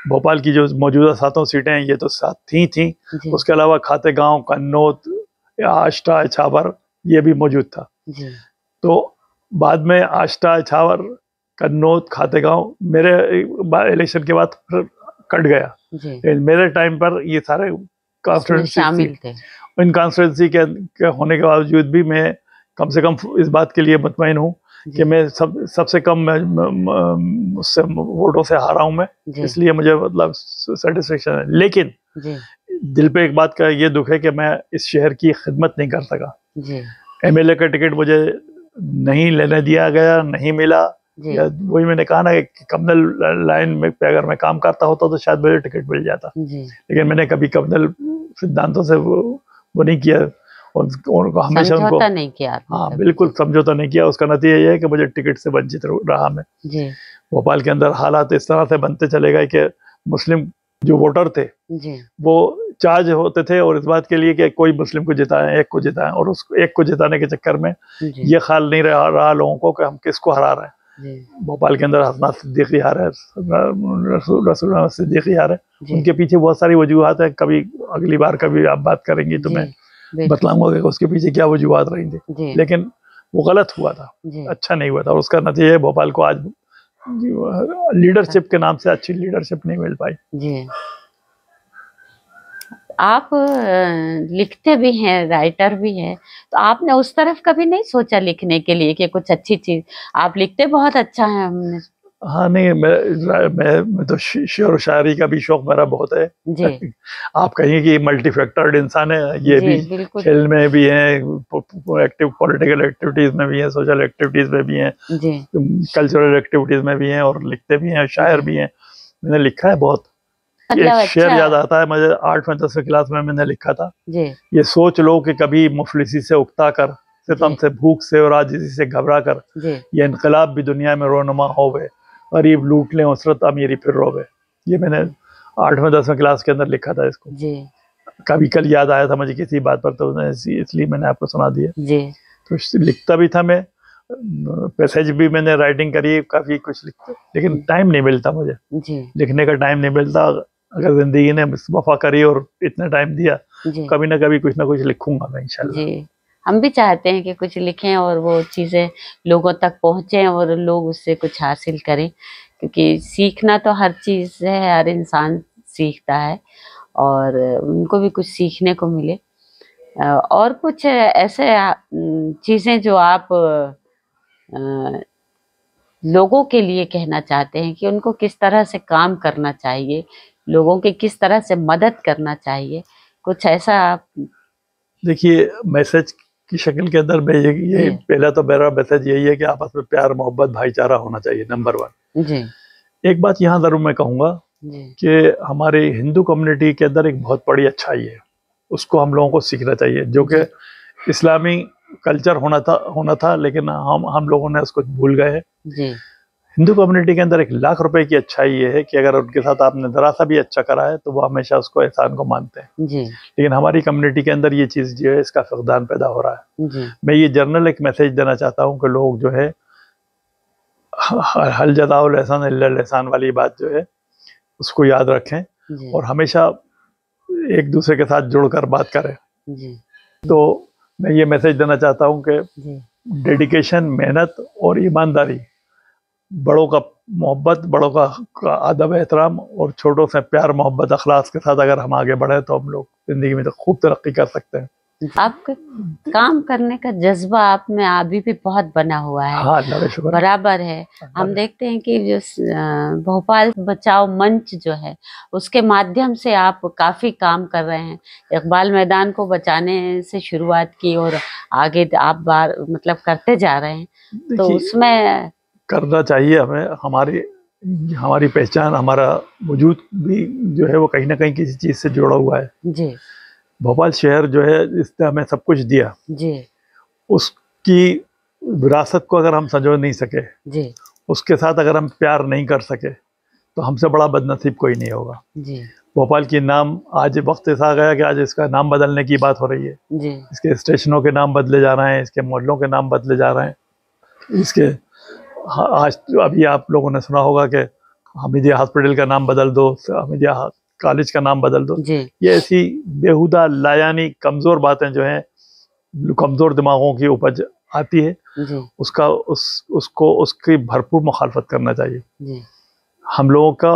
भोपाल की जो मौजूदा 7 सीटें हैं ये तो 7 थी। उसके अलावा खातेगांव, कन्नौज, आष्टा, इछावर ये भी मौजूद था जी। तो बाद में आष्टा, इछावर, कन्नौज, खातेगांव मेरे इलेक्शन के बाद कट गया जी। मेरे टाइम पर ये सारे कॉन्स्टिट्यूंसी शामिल थे। इन कॉन्स्टिट्यूंसी के होने के बावजूद भी मैं कम से कम इस बात के लिए मुतमईन हूँ कि मैं सबसे कम उससे वोटों से हारा हूँ मैं, इसलिए मुझे मतलब सेटिस्फेक्शन है। लेकिन दिल पे एक बात का ये दुख है कि मैं इस शहर की खिदमत नहीं कर सका। एमएलए का टिकट मुझे नहीं लेने दिया गया, नहीं मिला। या वही मैंने कहा ना कि कम्युनल लाइन में पे अगर मैं काम करता होता तो शायद मुझे टिकट मिल जाता, लेकिन मैंने कभी कम्युनल सिद्धांतों से वो नहीं किया और उनको हमेशा उनको नहीं किया। हाँ बिल्कुल समझौता नहीं किया। उसका नतीजा ये है कि मुझे टिकट से वंचित रहा मैं। भोपाल के अंदर हालात इस तरह से बनते चले गए कि मुस्लिम जो वोटर थे वो चार्ज होते थे और इस बात के लिए कि कोई मुस्लिम को जिताएं, एक को जिताएं, और उस एक को जिताने के चक्कर में ये ख्याल नहीं रहा लोगों को कि हम किसको हरा रहे हैं। भोपाल के अंदर हसनात सिद्दीकी आ रहे हैं, रसूल सिद्दीकी आ रहे हैं, उनके पीछे बहुत सारी वजूहात है। कभी अगली बार कभी आप बात करेंगी तो मैं बतलाऊंगा कि उसके पीछे क्या वजूहात रही थी, लेकिन वो गलत हुआ था, अच्छा नहीं हुआ था। और उसका नतीजा भोपाल को आज लीडरशिप के नाम से अच्छी लीडरशिप नहीं मिल पाई। जी, आप लिखते भी हैं, राइटर भी हैं, तो आपने उस तरफ कभी नहीं सोचा लिखने के लिए कि कुछ अच्छी चीज? आप लिखते बहुत अच्छा है। हमने हाँ नहीं, मैं तो शेर और शायरी का भी शौक मेरा बहुत है जी। आप कहेंगे कि मल्टी फैक्टर्ड इंसान है, ये भी खेल में भी है, एक्टिव पॉलिटिकल एक्टिविटीज में भी है, सोशल एक्टिविटीज में भी है, कल्चरल एक्टिविटीज में भी है, और लिखते भी हैं, शायर भी हैं। मैंने लिखा है बहुत। एक शेर याद आता है मुझे, 8वीं 10वीं क्लास में मैंने लिखा था जी। ये सोच लो कि कभी मुफलिसी से उकता कर, सितम से, भूख से और आजिज़ी से घबरा कर, ये इनकलाब भी दुनिया में रोनुमा होवे, गरीब लूट ले उसरत अमीरी फिर रोवे। ये मैंने 8वीं 10वीं क्लास के अंदर लिखा था इसको जी। कभी कल याद आया था मुझे किसी बात पर, तो इसलिए मैंने आपको सुना दिया जी। तो लिखता भी था मैं, पैसेज भी मैंने राइटिंग करी, काफी कुछ लिखता, लेकिन टाइम नहीं मिलता मुझे जी। लिखने का टाइम नहीं मिलता। अगर जिंदगी ने वफा करी और इतना टाइम दिया, कभी ना कभी कुछ ना कुछ लिखूंगा मैं इंशाल्लाह जी। हम भी चाहते हैं कि कुछ लिखें और वो चीज़ें लोगों तक पहुँचें और लोग उससे कुछ हासिल करें, क्योंकि सीखना तो हर चीज़ है, हर इंसान सीखता है और उनको भी कुछ सीखने को मिले। और कुछ ऐसे चीज़ें जो आप लोगों के लिए कहना चाहते हैं कि उनको किस तरह से काम करना चाहिए, लोगों की किस तरह से मदद करना चाहिए, कुछ ऐसा आप? देखिए, मैसेज की शक्ल के अंदर मैं ये पहला तो मेरा मैसेज यही है कि आपस में प्यार, मोहब्बत, भाईचारा होना चाहिए, नंबर 1 जी। एक बात यहाँ जरूर मैं कहूँगा कि हमारे हिंदू कम्युनिटी के अंदर एक बहुत बड़ी अच्छाई है, उसको हम लोगों को सीखना चाहिए, जो कि इस्लामी कल्चर होना था, लेकिन हम लोगों ने उसको भूल गए हैं। हिंदू कम्युनिटी के अंदर 1,00,000 रुपए की अच्छाई ये है कि अगर उनके साथ आपने जरा सा भी अच्छा करा है तो वो हमेशा उसको एहसान को मानते हैं जी। लेकिन हमारी कम्युनिटी के अंदर ये चीज़ जो है, इसका फकदान पैदा हो रहा है जी। मैं ये जर्नल एक मैसेज देना चाहता हूँ कि लोग जो है हल जदाउल एहसान इल्लल एहसान वाली बात जो है उसको याद रखें और हमेशा एक दूसरे के साथ जुड़कर बात करें जी। तो मैं ये मैसेज देना चाहता हूँ कि डेडिकेशन, मेहनत और ईमानदारी, बड़ों का मोहब्बत, बड़ों का अदब एहतराम और छोटों से प्यार मोहब्बत अखलास के साथ अगर हम आगे बढ़े तो हम लोग जिंदगी में तो खूब तरक्की कर सकते हैं। आपका काम करने का जज्बा आप में अभी भी बहुत बना हुआ है। हाँ, बराबर है। हम देखते हैं कि जो भोपाल बचाओ मंच जो है उसके माध्यम से आप काफी काम कर रहे हैं। इकबाल मैदान को बचाने से शुरुआत की और आगे आप मतलब करते जा रहे हैं, तो उसमें करना चाहिए हमें। हमारी पहचान, हमारा वजूद भी जो है वो कहीं ना कहीं किसी चीज से जुड़ा हुआ है जी। भोपाल शहर जो है इसने हमें सब कुछ दिया जी। उसकी विरासत को अगर हम संजो नहीं सके जी, उसके साथ अगर हम प्यार नहीं कर सके तो हमसे बड़ा बदनसीब कोई नहीं होगा जी। भोपाल की नाम, आज वक्त ऐसा आ गया कि आज इसका नाम बदलने की बात हो रही है जी। इसके स्टेशनों के नाम बदले जा रहे हैं, इसके मोहल्लों के नाम बदले जा रहे हैं, इसके आज अभी आप लोगों ने सुना होगा कि हमीदिया हॉस्पिटल का नाम बदल दो, हमीदिया कॉलेज का नाम बदल दो। ये ऐसी बेहुदा, लायानी, कमजोर बातें जो हैं, कमजोर दिमागों की उपज आती है, उसकी भरपूर मुखालफत करना चाहिए। हम लोगों का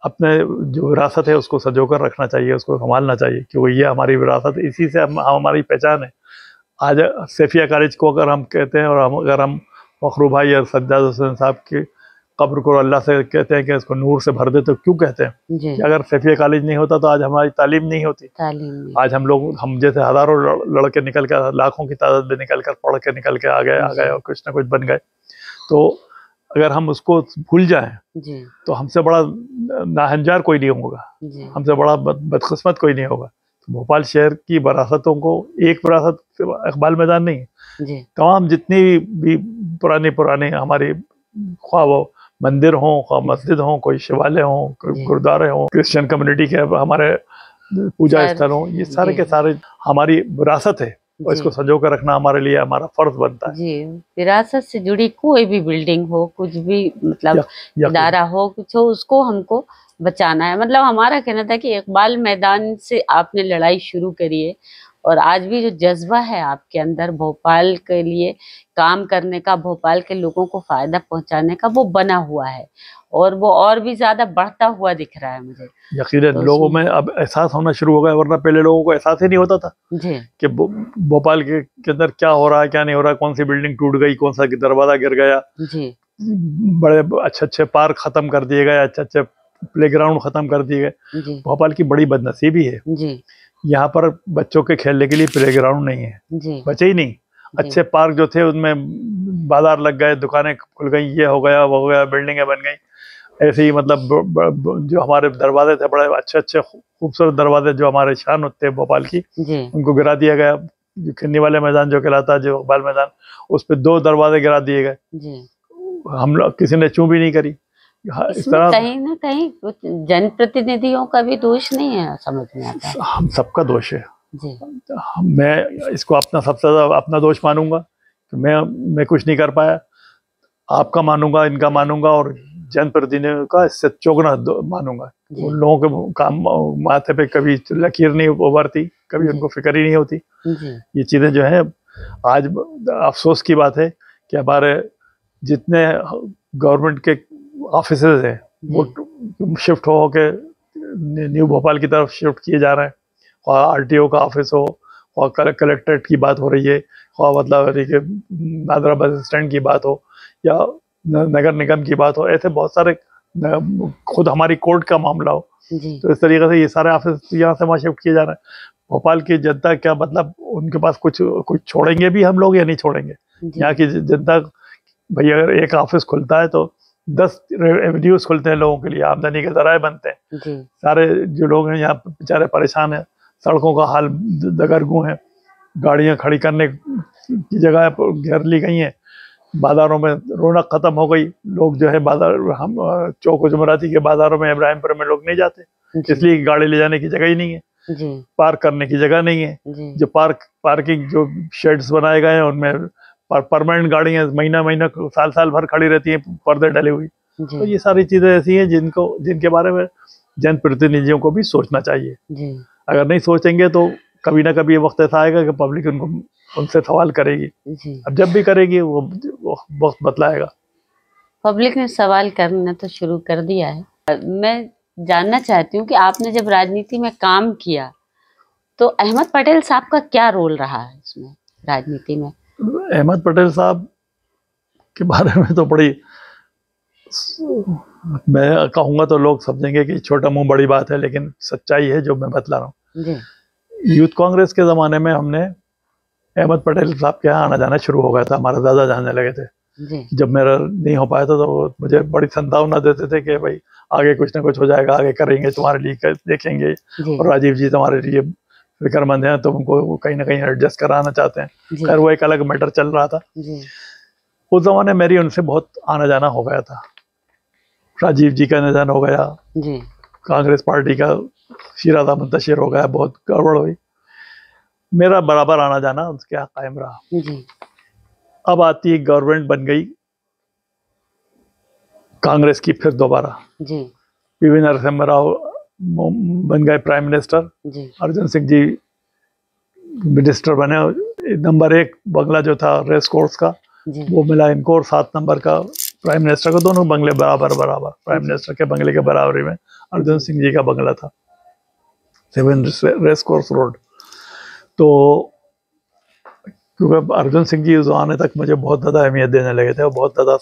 अपने जो विरासत है उसको सजोकर रखना चाहिए, उसको संभालना चाहिए, क्योंकि ये हमारी विरासत, इसी से हमारी पहचान है। आज सैफिया कॉलेज को अगर हम कहते हैं और अगर हम फखरू भाई और सज्जाद हुसैन साहब के कब्र को अल्लाह से कहते हैं कि इसको नूर से भर दे, तो क्यों कहते हैं कि अगर सैफिया कॉलेज नहीं होता तो आज हमारी तालीम नहीं होती। आज हम जैसे हजारों लड़के निकल कर, लाखों की तादाद में निकल कर पढ़ के निकल के आ गए और कुछ ना कुछ बन गए। तो अगर हम उसको भूल जाएं तो हमसे बड़ा नाहंजार कोई नहीं होगा, हमसे बड़ा बदकिस्मत कोई नहीं होगा। तो भोपाल शहर की विरासतों को, एक विरासत इकबाल मैदान नहीं है, तमाम जितनी भी पुरानी हमारी, ख्वाह वो मंदिर हों, ख्वाह मस्जिद हों, कोई शिवालय हों, कोई गुरुद्वारे हों, क्रिश्चियन कम्युनिटी के हमारे पूजा स्थल हों, ये सारे के सारे हमारी विरासत है और इसको संजो कर रखना हमारे लिए हमारा फर्ज बनता है। जी, विरासत से जुड़ी कोई भी बिल्डिंग हो, कुछ भी मतलब इदारा हो, कुछ हो, उसको हमको बचाना है। मतलब हमारा कहना था कि इकबाल मैदान से आपने लड़ाई शुरू करी है और आज भी जो जज्बा है आपके अंदर भोपाल के लिए काम करने का, भोपाल के लोगों को फायदा पहुंचाने का, वो बना हुआ है और वो और भी ज्यादा बढ़ता हुआ दिख रहा है मुझे। यकीनन तो लोगों में अब एहसास होना शुरू हो गया, वरना पहले लोगों को एहसास ही नहीं होता था जी कि भोपाल के अंदर क्या हो रहा है, क्या नहीं हो रहा है, कौन सी बिल्डिंग टूट गई, कौन सा दरवाजा गिर गया जी, बड़े अच्छे पार्क खत्म कर दिए गए, अच्छे प्लेग्राउंड खत्म कर दिए गए। भोपाल की बड़ी बदनसीबी है जी, यहाँ पर बच्चों के खेलने के लिए प्लेग्राउंड नहीं है जी, बचे ही नहीं। अच्छे पार्क जो थे उनमें बाजार लग गए, दुकानें खुल गई, ये हो गया वो हो गया, बिल्डिंगें बन गई। ऐसे ही मतलब जो हमारे दरवाजे थे, बड़े अच्छे खूबसूरत दरवाजे जो हमारे शान होते हैं भोपाल की, उनको गिरा दिया गया। जो खिन्नी वाले मैदान जो कहलाता है, जो इकबाल मैदान, उस पर 2 दरवाजे गिरा दिए गए। हम लोग किसी ने चूं भी नहीं करी। इस तरह कहीं ना कहीं कुछ जनप्रतिनिधियों का भी दोष नहीं है, समझ में आता है। हम सबका दोष है जी। मैं इसको अपना सबसे ज्यादा अपना दोष मानूंगा कि मैं कुछ नहीं कर पाया, आपका मानूंगा, इनका मानूंगा और जनप्रतिनिधियों का इससे चौगुना मानूंगा। उन लोगों के काम माथे पे कभी लकीर नहीं उभरती, कभी उनको फिक्र ही नहीं होती। ये चीजें जो है, आज अफसोस की बात है कि हमारे जितने गवर्नमेंट के ऑफिसेज हैं वो शिफ्ट हो के न्यू भोपाल की तरफ शिफ्ट किए जा रहे हैं। आरटीओ का ऑफिस हो, और कलेक्ट्रेट की बात हो रही है, और मतलब नादरा बस स्टैंड की बात हो, या नगर निगम की बात हो, ऐसे बहुत सारे, खुद हमारी कोर्ट का मामला हो, तो इस तरीके से ये सारे ऑफिस यहाँ से वहाँ शिफ्ट किए जा रहे हैं। भोपाल की जनता क्या, मतलब उनके पास कुछ छोड़ेंगे भी हम लोग या नहीं छोड़ेंगे? यहाँ की जनता, भाई अगर एक ऑफिस खुलता है तो 10 रेवेन्यूज खुलते हैं लोगों के लिए, आमदनी के जराए बनते हैं। सारे जो लोग हैं यहाँ बेचारे परेशान हैं, सड़कों का हाल दगरगू है, गाड़ियां खड़ी करने की जगह घेर ली गई हैं, बाजारों में रौनक खत्म हो गई। लोग जो है बाजार, हम चौक जुमराती के बाजारों में, इब्राहिमपुर में लोग नहीं जाते, इसलिए गाड़ी ले जाने की जगह ही नहीं है, पार्क करने की जगह नहीं है। जो पार्किंग जो शेड्स बनाए गए हैं उनमें परमानेंट गाड़ियां महीना साल भर खड़ी रहती हैं, पर्दे डले हुई। तो ये सारी चीजें ऐसी हैं जिनके बारे में जनप्रतिनिधियों को भी सोचना चाहिए। अगर नहीं सोचेंगे तो कभी ना कभी ये वक्त ऐसा आएगा कि पब्लिक उनसे सवाल करेगी। अब जब भी करेगी वो वक्त बतलाएगा। पब्लिक ने सवाल करना तो शुरू कर दिया है। मैं जानना चाहती हूँ कि आपने जब राजनीति में काम किया तो अहमद पटेल साहब का क्या रोल रहा है इसमें, राजनीति में? अहमद पटेल साहब के बारे में तो बड़ी, मैं कहूँगा तो लोग समझेंगे कि छोटा मुंह बड़ी बात है, लेकिन सच्चाई है जो मैं बतला रहा हूँ। यूथ कांग्रेस के ज़माने में हमने अहमद पटेल साहब के यहाँ आना जाना शुरू हो गया था, हमारा ज़्यादा जानने लगे थे। जब मेरा नहीं हो पाया था तो मुझे बड़ी संभावना देते थे कि भाई आगे कुछ ना कुछ हो जाएगा, आगे करेंगे, तुम्हारे लिए देखेंगे, और राजीव जी तुम्हारे लिए फिक्रमंद हैं, तो उनको कहीं ना कहीं एडजस्ट कराना चाहते हैं। खैर वो एक अलग मैटर चल रहा था। उस जमाने मेरी उनसे बहुत आना जाना हो गया था। राजीव जी का निधन हो गया, कांग्रेस पार्टी का शिरादा मुंतशिर हो गया, बहुत गड़बड़ हुई, मेरा बराबर आना जाना उसके यहाँ कायम रहा। अब आती गवर्नमेंट बन गई कांग्रेस की, फिर दोबारा पीवी नरसिम्हा राव बन गए prime minister, Arjun Singh ji minister बने। नंबर 1 बंगला जो था रेस कोर्स का वो मिला इनको, और 7 नंबर का प्राइम मिनिस्टर को, दोनों बंगले बराबर प्राइम मिनिस्टर के बंगले के बराबरी में अर्जुन सिंह जी का बंगला था, 7 रेस कोर्स रोड। तो क्योंकि अर्जुन सिंह जी उस आने तक मुझे बहुत ज़्यादा अहमियत देने लगे थे और बहुत ज़्यादा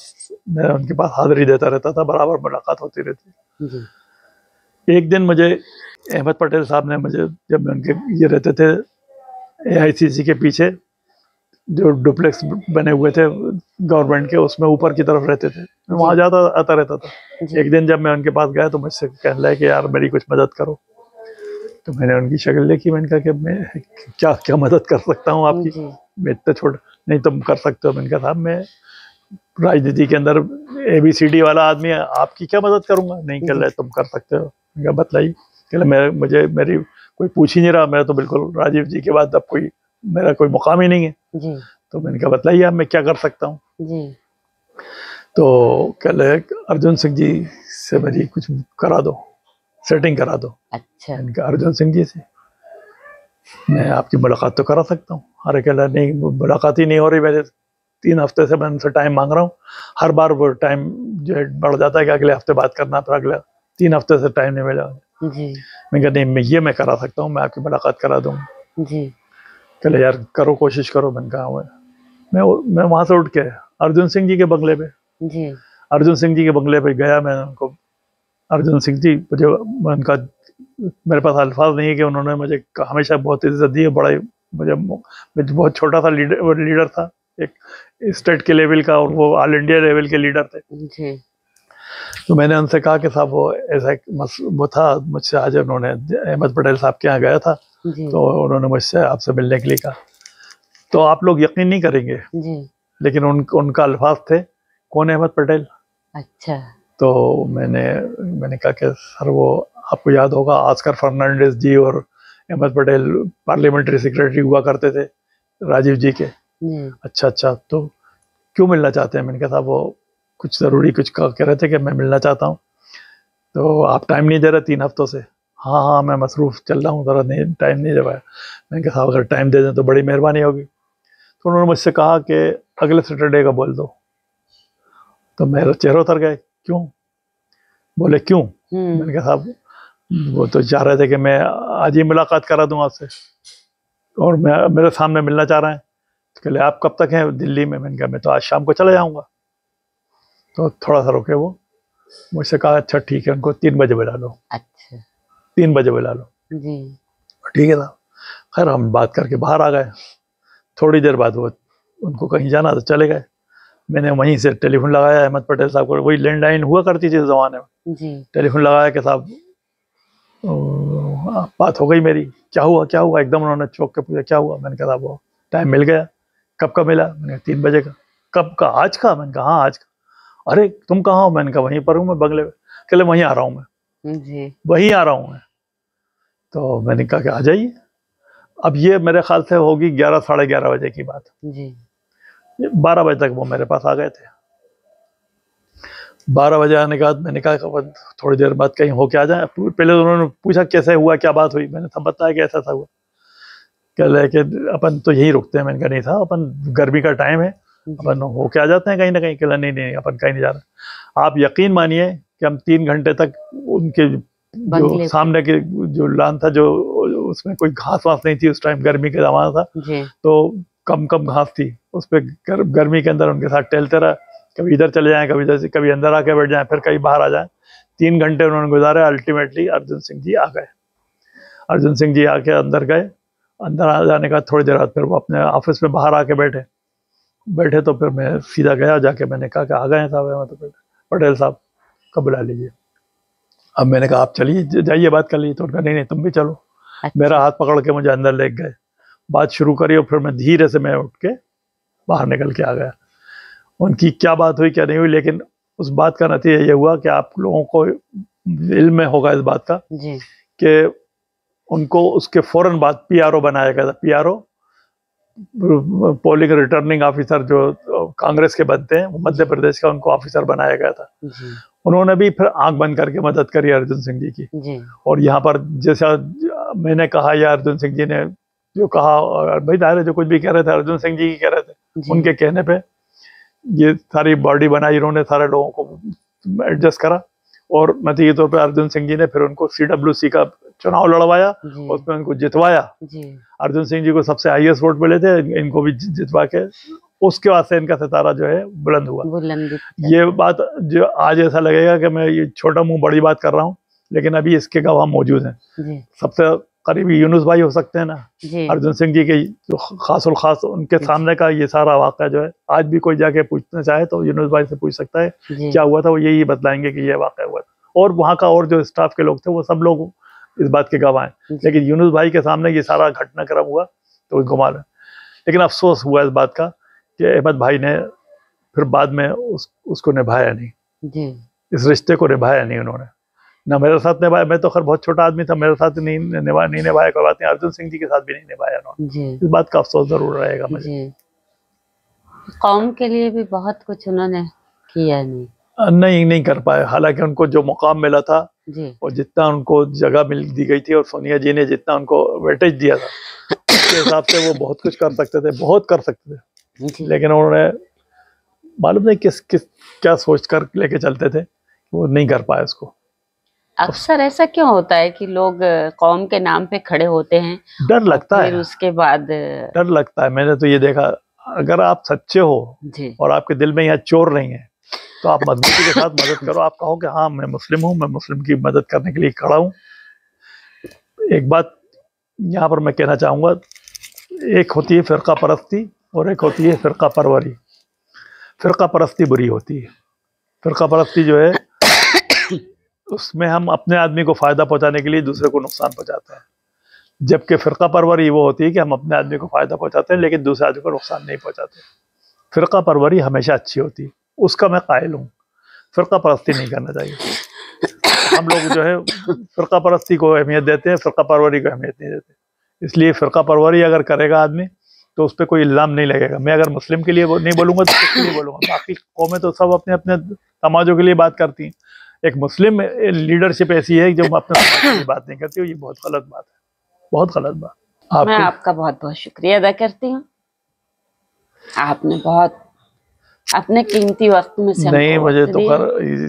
मैं उनके पास हाजिरी देता रहता था, बराबर मुलाकात होती रहती थी। एक दिन मुझे अहमद पटेल साहब ने मुझे, जब मैं उनके ये रहते थे AICC के पीछे जो डुप्लेक्स बने हुए थे गवर्नमेंट के, उसमें ऊपर की तरफ रहते थे, मैं वहाँ जाता आता रहता था। एक दिन जब मैं उनके पास गया तो मुझसे कहने लगे कि यार मेरी कुछ मदद करो। तो मैंने उनकी शक्ल देखी, मैंने कहा कि मैं क्या क्या मदद कर सकता हूँ आपकी, मैं इतना छोटा नहीं, तुम कर सकते हो। मैंने कहा साहब मैं राजनीति के अंदर ABCD वाला आदमी है, आपकी क्या मदद करूँगा। नहीं कह रहे तुम कर सकते हो। मैंने कहा बतलाइए। कह रहे मुझे मेरी कोई पूछ ही नहीं रहा, मैं तो बिल्कुल राजीव जी के बाद अब कोई मेरा कोई मुकाम ही नहीं है। तो मैंने कहा बताइए आप, मैं क्या कर सकता हूँ। तो कह रहे अर्जुन सिंह जी से मेरी कुछ करा दो, सेटिंग करा दो। अच्छा। मैंने कहा अर्जुन सिंह जी से मैं आपकी मुलाकात तो करा सकता हूँ। अरे कह रहा नहीं, मुलाकात ही नहीं हो रही, मैंने 3 हफ्ते से मैं उनसे टाइम मांग रहा हूँ, हर बार वो टाइम जो है बढ़ जाता है कि अगले हफ्ते बात करना, फिर अगले 3 हफ्ते से टाइम नहीं मिला। मैं कहा नहीं, मैं करा सकता हूँ, मैं आपकी मुलाकात करा दूंगा। कहले यार करो, कोशिश करो। मैंने कहा मैं वहां से उठ के अर्जुन सिंह जी के बंगले पे अर्जुन सिंह जी के बंगले पे गया। मैं उनको, अर्जुन सिंह जी मुझे, उनका मेरे पास अल्फाज नहीं है कि उन्होंने मुझे हमेशा बहुत इज्जत दी है। बड़ा मुझे बहुत छोटा सा लीडर था, एक स्टेट के लेवल का, और वो ऑल इंडिया लेवल के लीडर थे। तो मैंने उनसे कहा कि साहब वो ऐसा वो था मुझसे, आज उन्होंने अहमद पटेल साहब के यहाँ गया था, तो उन्होंने मुझसे आपसे मिलने के लिए कहा। तो आप लोग यकीन नहीं करेंगे लेकिन उनका अल्फाज थे, कौन अहमद पटेल। अच्छा। तो मैंने कहा कि सर वो आपको याद होगा ऑस्कर फर्नांडिस जी और अहमद पटेल पार्लियामेंट्री सेक्रेटरी हुआ करते थे राजीव जी के। अच्छा, तो क्यों मिलना चाहते हैं। मैंने कहा साहब वो कुछ ज़रूरी कुछ कह रहे थे कि मैं मिलना चाहता हूँ, तो आप टाइम नहीं दे रहे 3 हफ्तों से। हाँ मैं मसरूफ़ चल रहा हूँ, ज़रा नहीं टाइम नहीं दे पाया। मैंने कहा साहब अगर टाइम दे दें तो बड़ी मेहरबानी होगी। तो उन्होंने मुझसे कहा कि अगले सैटरडे का बोल दो। तो मेरा चेहरा उतर गया, क्यों। बोले क्यों। मैंने कहा साहब वो तो चाह रहे थे कि मैं आज ही मुलाकात करा दूँ आपसे, और मेरे सामने मिलना चाह रहे हैं। तो कहले आप कब तक हैं दिल्ली में। मैंने कहा मैं तो आज शाम को चला जाऊँगा। तो थोड़ा सा रुके, वो मुझसे कहा अच्छा ठीक है, उनको 3 बजे बुला लो। अच्छा। 3 बजे बुला लो जी। ठीक है साहब। खैर हम बात करके बाहर आ गए। थोड़ी देर बाद वो उनको कहीं जाना तो चले गए। मैंने वहीं से टेलीफोन लगाया अहमद पटेल साहब को, वही लैंडलाइन हुआ करती थी उस ज़माने में। टेलीफोन लगाया कि साहब बात हो गई मेरी, क्या हुआ। एकदम उन्होंने चौंक के पूछा क्या हुआ। मैंने कहा साहब वो टाइम मिल गया। कब का मिला। मैंने कहा 3 बजे का। कब का, आज का। मैंने कहा हाँ आज का। अरे तुम कहाँ हो। मैंने कहा वहीं पर हूँ मैं बंगले में। कहले वहीं आ रहा हूँ मैं, वहीं आ रहा हूँ मैं। तो मैंने कहा कि आ जाइए। अब ये मेरे ख्याल से होगी 11 साढ़े 11 बजे की बात जी। 12 बजे तक वो मेरे पास आ गए थे। 12 बजे आने के बाद मैंने कहा थोड़ी देर बाद कहीं होके आ जाए। पहले तो उन्होंने पूछा कैसे हुआ, क्या बात हुई। मैंने सब बताया कि ऐसा था हुआ। कह रहे कि अपन तो यहीं रुकते हैं। मैंने कहा नहीं था, अपन गर्मी का टाइम है, अपन होके आ जाते हैं कहीं ना कहीं। कह नहीं अपन कहीं नहीं जा रहे। आप यकीन मानिए कि हम 3 घंटे तक उनके जो सामने के जो लान था, जो उसमें कोई घास वास नहीं थी उस टाइम, गर्मी के जमाना था, तो कम घास थी उस पर। गर्मी के अंदर उनके साथ टहलते रहा, कभी इधर चले जाएं, कभी इधर से, कभी अंदर आके बैठ जाएं, फिर कहीं बाहर आ जाएं। 3 घंटे उन्होंने गुजारे। अल्टीमेटली अर्जुन सिंह जी आ गए। अर्जुन सिंह जी आके अंदर गए। अंदर आ जाने का थोड़ी देर बाद फिर वो अपने ऑफिस में बाहर आके बैठे। तो फिर मैं सीधा गया, जाके मैंने कहा कि आ गए हैं साहब मतलब पटेल साहब, कब बुला लीजिए। अब मैंने कहा आप चलिए जाइए बात कर लीजिए। तो उनका नहीं तुम भी चलो। अच्छा। मेरा हाथ पकड़ के मुझे अंदर ले गए, बात शुरू करी, और फिर मैं धीरे से मैं उठ के बाहर निकल के आ गया। उनकी क्या बात हुई क्या नहीं हुई, लेकिन उस बात का नतीजा ये हुआ कि आप लोगों को इल्म में होगा इस बात का कि उनको उसके फौरन बाद PRO बनाया गया था। PRO पोलिंग रिटर्निंग ऑफिसर जो कांग्रेस के बनते हैं, मध्य प्रदेश का उनको ऑफिसर बनाया गया था। उन्होंने भी फिर आंख बंद करके मदद करी अर्जुन सिंह जी की। और यहाँ पर जैसा मैंने कहा या अर्जुन सिंह जी ने जो कहा, भाई दायरे जो कुछ भी कह रहे थे अर्जुन सिंह जी की कह रहे थे, उनके कहने पे ये सारी बॉडी बनाई, इन्होंने सारे लोगों को एडजस्ट करा। और नतीजे तौर पर अर्जुन सिंह जी ने फिर उनको CWC का चुनाव लड़वाया, उसमें उनको जितवाया। अर्जुन सिंह जी को सबसे हाईएस्ट वोट मिले थे, इनको भी जितवा के उसके बाद से इनका सितारा जो है बुलंद हुआ। ये बात जो आज ऐसा लगेगा कि मैं ये छोटा मुंह बड़ी बात कर रहा हूँ, लेकिन अभी इसके गवाह मौजूद हैं। सबसे करीबी यूनुस भाई हो सकते हैं ना, अर्जुन सिंह जी के जो खास और खास उनके सामने का ये सारा वाक़या जो है, आज भी कोई जाके पूछना चाहे तो यूनुस भाई से पूछ सकता है क्या हुआ था, वो यही बतलाएंगे कि ये वाक़या हुआ था। और वहाँ का और जो स्टाफ के लोग थे वो सब लोग इस बात के गवाह हैं, लेकिन यूनुस भाई के सामने ये सारा घटनाक्रम हुआ तो उनको मालूम। लेकिन अफसोस हुआ इस बात का कि अहमद भाई ने फिर बाद में उसको निभाया नहीं, इस रिश्ते को निभाया नहीं उन्होंने, ना मेरे साथ निभाया। मैं तो खैर बहुत छोटा आदमी था, मेरे साथ नहीं निभाया, कोई बात नहीं। अर्जुन सिंह जी के साथ भी नहीं निभाया उन्होंने, इस बात का अफसोस जरूर रहेगा मुझे। कौम के लिए भी बहुत कुछ उन्होंने किया नहीं कर पाए। हालांकि उनको जो मुकाम मिला था और जितना उनको जगह दी गई थी, और सोनिया जी ने जितना उनको वेटेज दिया था, उसके हिसाब से वो बहुत कुछ कर सकते थे, बहुत कर सकते थे। लेकिन उन्होंने मालूम नहीं क्या सोच कर लेके चलते थे, वो नहीं कर पाए उसको। अक्सर ऐसा क्यों होता है कि लोग कौम के नाम पे खड़े होते हैं? डर लगता है, उसके बाद डर लगता है। मैंने तो ये देखा, अगर आप सच्चे हो और आपके दिल में यहाँ चोर नहीं है तो आप मजबूती के साथ मदद करो। आप कहो कि हाँ मैं मुस्लिम हूँ, मैं मुस्लिम की मदद करने के लिए खड़ा हूँ। एक बात यहाँ पर मैं कहना चाहूँगा, एक होती है फिरका परस्ती और एक होती है फिरका परवरी। फिरका परस्ती बुरी होती है। फिरका परस्ती जो है उसमें हम अपने आदमी को फायदा पहुंचाने के लिए दूसरे को नुकसान पहुंचाते हैं, जबकि फिरका परवरी वो होती है कि हम अपने आदमी को फायदा पहुंचाते हैं लेकिन दूसरे आदमी को नुकसान नहीं पहुंचाते। फिरका परवरी हमेशा अच्छी होती है, उसका मैं कायल हूँ। फिरका परस्ती नहीं करना चाहिए। हम लोग जो है फिरका परस्ती को अहमियत देते हैं, फिरका परवरी को अहमियत नहीं देते। इसलिए फिरका परवरी अगर करेगा आदमी तो उस पर कोई इल्ज़ाम नहीं लगेगा। मैं अगर मुस्लिम के लिए नहीं बोलूँगा तो किसके लिए बोलूँगा? बाकी कौमें तो सब अपने अपने समाजों के लिए बात करती हैं। एक मुस्लिम लीडरशिप ऐसी है जो अपने समाज के लिए बात नहीं करती, ये बहुत गलत बात है, बहुत गलत बात। मैं आपका बहुत बहुत शुक्रिया अदा करती हूँ। आपने बहुत अपने कीमती वक्त में से नहीं, मुझे तो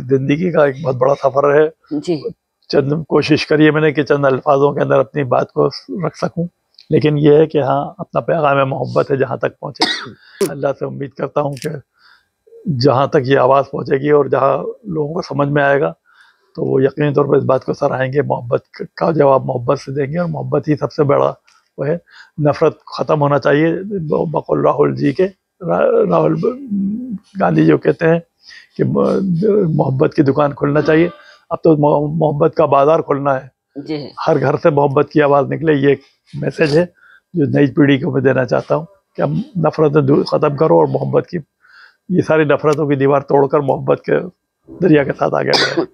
जिंदगी का एक बहुत बड़ा सफर है जी। चंद कोशिश करिए मैंने कि चंद अल्फाजों के अंदर अपनी बात को रख सकूं, लेकिन ये है कि हाँ अपना पैगाम मोहब्बत है जहाँ तक पहुँचे। अल्लाह से उम्मीद करता हूँ कि जहाँ तक ये आवाज़ पहुँचेगी और जहाँ लोगों को समझ में आएगा तो वो यकीनी तौर पर इस बात को सराहेंगे। मोहब्बत का जवाब मोहब्बत से देंगे, और मोहब्बत ही सबसे बड़ा वो है। नफ़रत ख़त्म होना चाहिए। बकौल राहुल जी के, राहुल गांधी जो कहते हैं कि मोहब्बत की दुकान खुलना चाहिए, अब तो मोहब्बत का बाजार खुलना है जी। हर घर से मोहब्बत की आवाज़ निकले, ये एक मैसेज है जो नई पीढ़ी को मैं देना चाहता हूँ कि अब नफ़रतें ख़त्म करो और मोहब्बत की ये सारी नफ़रतों की दीवार तोड़कर मोहब्बत के दरिया के साथ आगे बढ़ो।